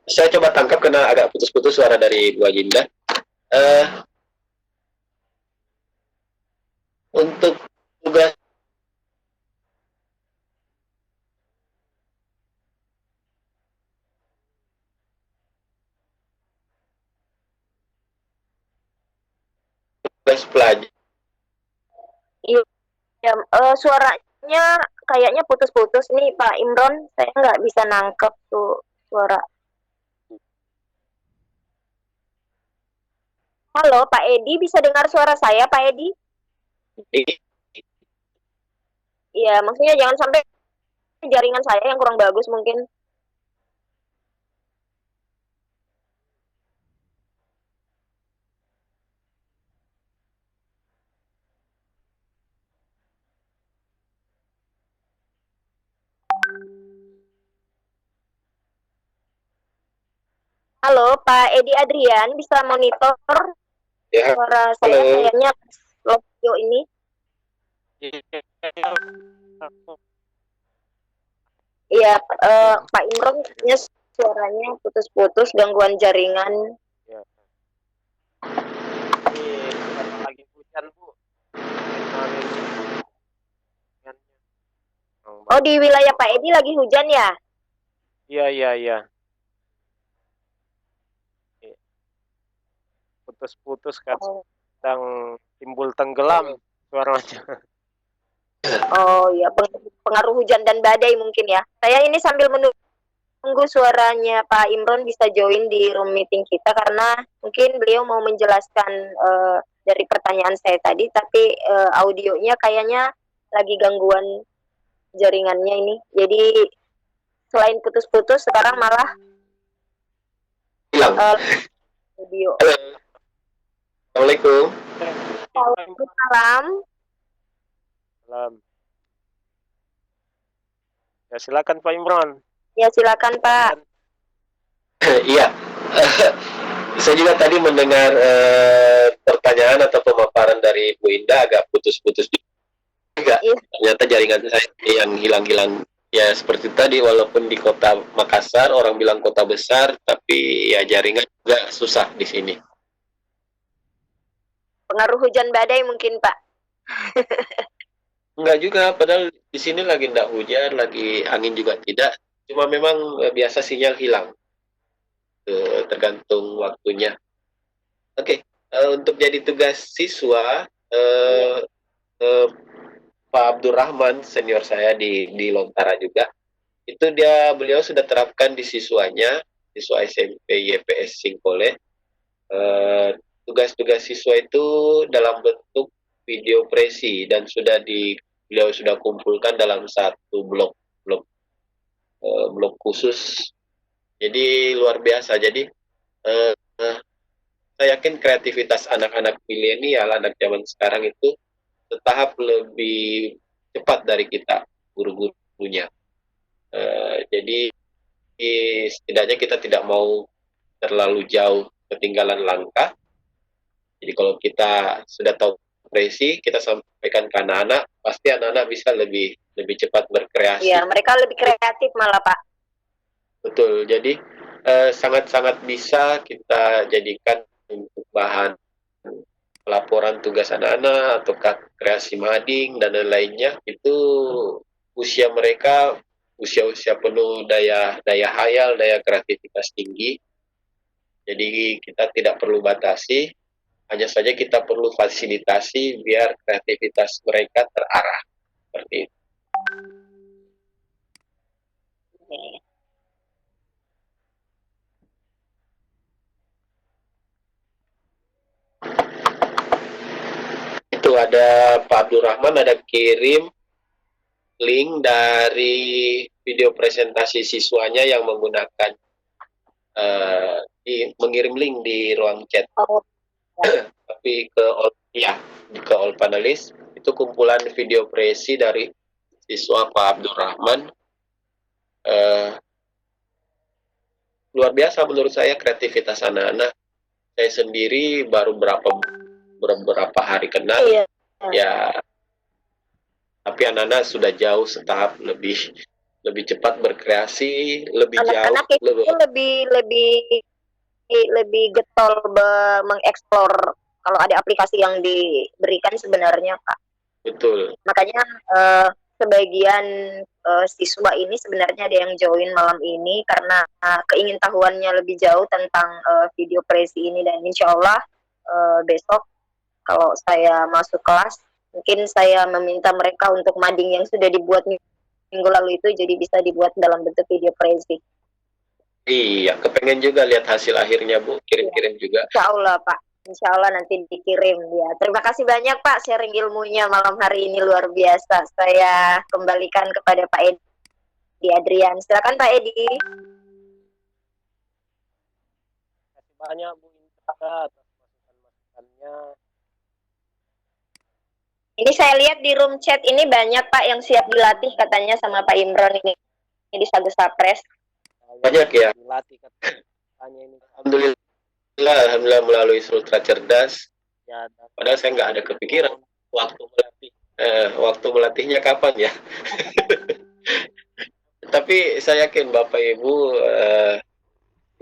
Saya coba tangkap karena agak putus-putus suara dari Bu Ajinda. Untuk tugas pelajar. Iya, suaranya kayaknya putus-putus nih Pak Imron, saya nggak bisa nangkep tuh suara. Halo Pak Edi, bisa dengar suara saya Pak Edi? Iya, maksudnya jangan sampai jaringan saya yang kurang bagus mungkin. Halo Pak Edi Adrian, bisa monitor Ya, suara saya kayaknya audio ini? Iya, Pak Imron suaranya putus-putus, gangguan jaringan. Ya. Ini lagi hujan Bu. Oh, di wilayah Pak Edi lagi hujan ya? Iya. Putus-putus kadang timbul tenggelam suaranya. Oh iya, pengaruh hujan dan badai mungkin ya. Saya ini sambil menunggu suaranya Pak Imron bisa join di room meeting kita, karena mungkin beliau mau menjelaskan dari pertanyaan saya tadi, tapi audionya kayaknya lagi gangguan jaringannya ini. Jadi selain putus-putus sekarang malah hilang. audio. Assalamualaikum. Waalaikumsalam. Salam. Ya silakan Pak Imron. Ya silakan Pak. Iya. Saya juga tadi mendengar pertanyaan atau pemaparan dari Bu Indah agak putus-putus juga. Ternyata jaringan saya yang hilang-hilang. Ya seperti tadi, walaupun di kota Makassar orang bilang kota besar, tapi ya jaringan juga susah di sini. Pengaruh hujan badai mungkin Pak. Enggak juga, padahal di sini lagi enggak hujan, lagi angin juga tidak. Cuma memang biasa sinyal hilang. Tergantung waktunya. Oke, untuk jadi tugas siswa, Pak Abdurrahman, senior saya di Lontara juga, itu beliau sudah terapkan di siswanya, siswa SMP YPS Singkole. Tugas-tugas siswa itu dalam bentuk video presi dan beliau sudah kumpulkan dalam satu blog. blok khusus. Jadi luar biasa. Jadi saya yakin kreativitas anak-anak milenial, anak zaman sekarang itu setahap lebih cepat dari kita guru-gurunya. Jadi setidaknya kita tidak mau terlalu jauh ketinggalan langkah. Jadi kalau kita sudah tahu presi, kita sampaikan ke anak-anak, pasti anak-anak bisa lebih cepat berkreasi. Iya, mereka lebih kreatif malah Pak. Betul. Jadi sangat-sangat bisa kita jadikan untuk bahan laporan tugas anak-anak atau kreasi mading dan lain-lainnya. Itu usia mereka usia-usia penuh daya hayal, daya kreativitas tinggi. Jadi kita tidak perlu batasi, hanya saja kita perlu fasilitasi biar kreativitas mereka terarah seperti itu. Itu ada Pak Abdurrahman ada kirim link dari video presentasi siswanya yang menggunakan mengirim link di ruang chat. Tapi ke all panelis itu kumpulan video presi dari siswa Pak Abdurrahman. Luar biasa menurut saya kreativitas anak-anak. Saya sendiri baru beberapa hari kenal, ya, tapi anak-anak sudah jauh setahap lebih cepat berkreasi, lebih anak-anak jauh, lebih getol mengeksplor kalau ada aplikasi yang diberikan sebenarnya Pak. Betul. Makanya sebagian siswa ini sebenarnya ada yang join malam ini karena keingintahuannya lebih jauh tentang video presi ini, dan insya Allah besok kalau saya masuk kelas mungkin saya meminta mereka untuk mading yang sudah dibuat minggu lalu itu jadi bisa dibuat dalam bentuk video presi. Iya, kepengen juga lihat hasil akhirnya Bu, kirim-kirim juga. Insya Allah Pak, insya Allah nanti dikirim ya. Terima kasih banyak Pak sharing ilmunya malam hari ini luar biasa. Saya kembalikan kepada Pak Edi Adrian. Silakan Pak Edi. Terima kasih banyak Bu Inta atas masukan-masukannya. Ini saya lihat di room chat ini banyak Pak yang siap dilatih katanya sama Pak Imron ini di Sagus Sapres. Banyak ya. Dilatih katanya ini. Alhamdulillah melalui Sultra Cerdas. Ya, padahal saya nggak ada kepikiran waktu melatih. Waktu melatihnya kapan ya? Tapi saya yakin Bapak Ibu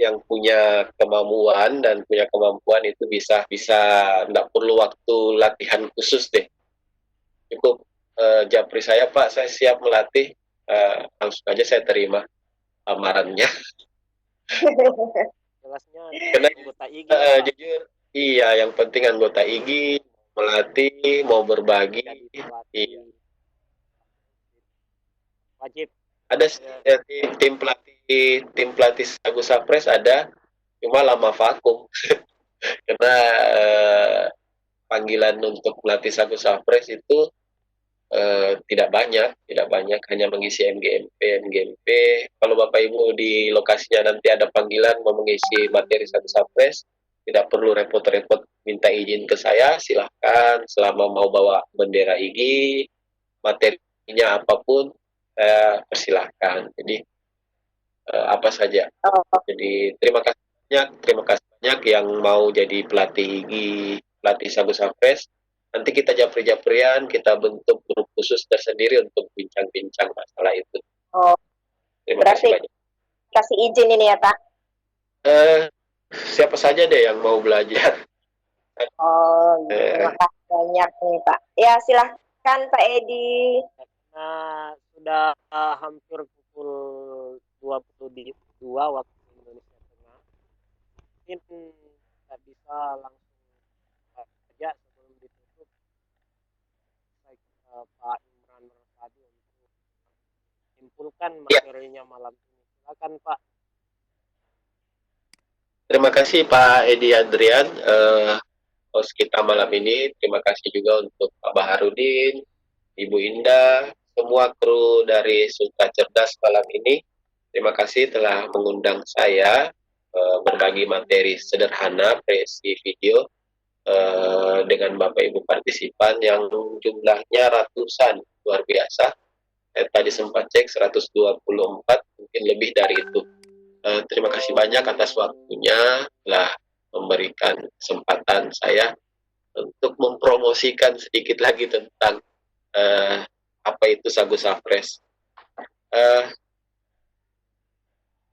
yang punya kemampuan itu bisa nggak perlu waktu latihan khusus deh. Cukup japri saya Pak, saya siap melatih, langsung aja saya terima amarannya. Jelasnya karena anggota IG jujur iya, yang penting anggota IG melatih, mau berbagi. Iya. Wajib. Ada tim pelatih Sagus Sapres ada, cuma lama vakum karena panggilan untuk pelatih Sagus Sapres itu tidak banyak, hanya mengisi MGMP. Kalau Bapak Ibu di lokasinya nanti ada panggilan mau mengisi materi Sagus Sapres, tidak perlu repot-repot minta izin ke saya, silahkan, selama mau bawa bendera IG, materinya apapun, saya persilahkan. Jadi apa saja. Jadi terima kasih banyak yang mau jadi pelatih IG, pelatih Sagus Sapres. Nanti kita japri-japrian, kita bentuk grup khusus tersendiri untuk bincang-bincang masalah itu. Terima kasih banyak. Kasih izin ini ya Pak? Siapa saja deh yang mau belajar. Terima kasih banyak nih Pak. Ya silahkan Pak Edi. Nah, sudah hampir pukul 22 waktu Indonesia Tengah. Mungkin kita bisa langsung saja sebelum ditutup. Pak Imran Mersadi untuk menyimpulkan materinya malam ini. Silakan Pak. Terima kasih Pak Edi Adrian, host kita malam ini. Terima kasih juga untuk Pak Baharudin, Ibu Indah, semua kru dari Sultra Cerdas malam ini. Terima kasih telah mengundang saya berbagi materi sederhana presi video dengan Bapak Ibu partisipan yang jumlahnya ratusan, luar biasa. Saya tadi sempat cek 124, mungkin lebih dari itu. Terima kasih banyak atas waktunya telah memberikan kesempatan saya untuk mempromosikan sedikit lagi tentang apa itu sagu sapres.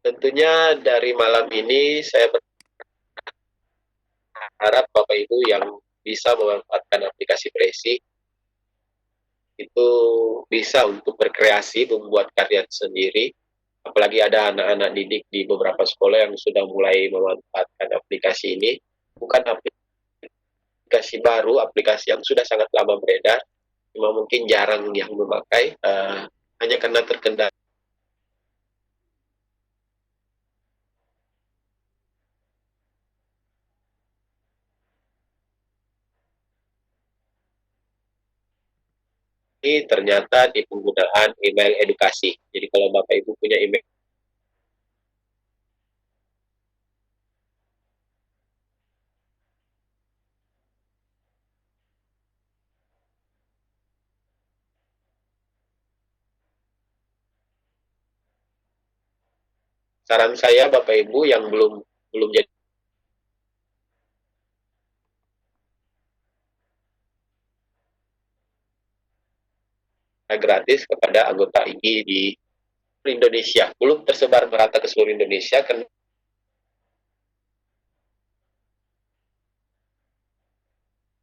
Tentunya dari malam ini saya berharap Bapak Ibu yang bisa memanfaatkan aplikasi Presi itu bisa untuk berkreasi, membuat karya sendiri. Apalagi ada anak-anak didik di beberapa sekolah yang sudah mulai memanfaatkan aplikasi ini. Bukan aplikasi baru, aplikasi yang sudah sangat lama beredar, cuma mungkin jarang yang memakai, hanya karena terkendala ini ternyata di penggunaan email edukasi. Jadi kalau Bapak Ibu punya email, saran saya Bapak Ibu yang belum jadi gratis kepada anggota IGI di Indonesia. Belum tersebar merata ke seluruh Indonesia karena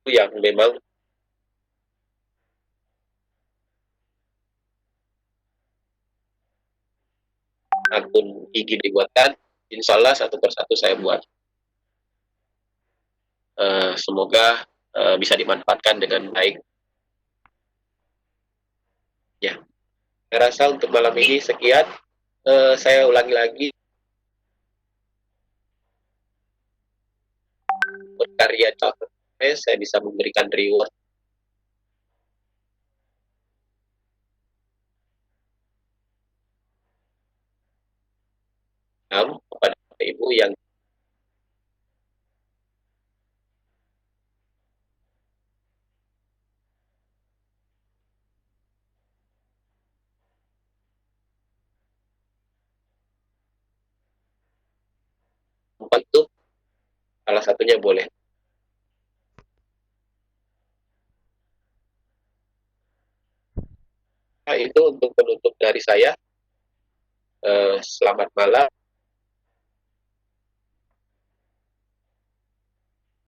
yang memang akun IG dibuatkan, insya Allah satu persatu saya buat. Semoga bisa dimanfaatkan dengan baik. Ya, saya rasa untuk malam ini sekian. Saya ulangi lagi, berkarya capres saya bisa memberikan reward kepada Ibu yang membantu, salah satunya boleh. Nah, itu untuk penutup dari saya. Selamat malam.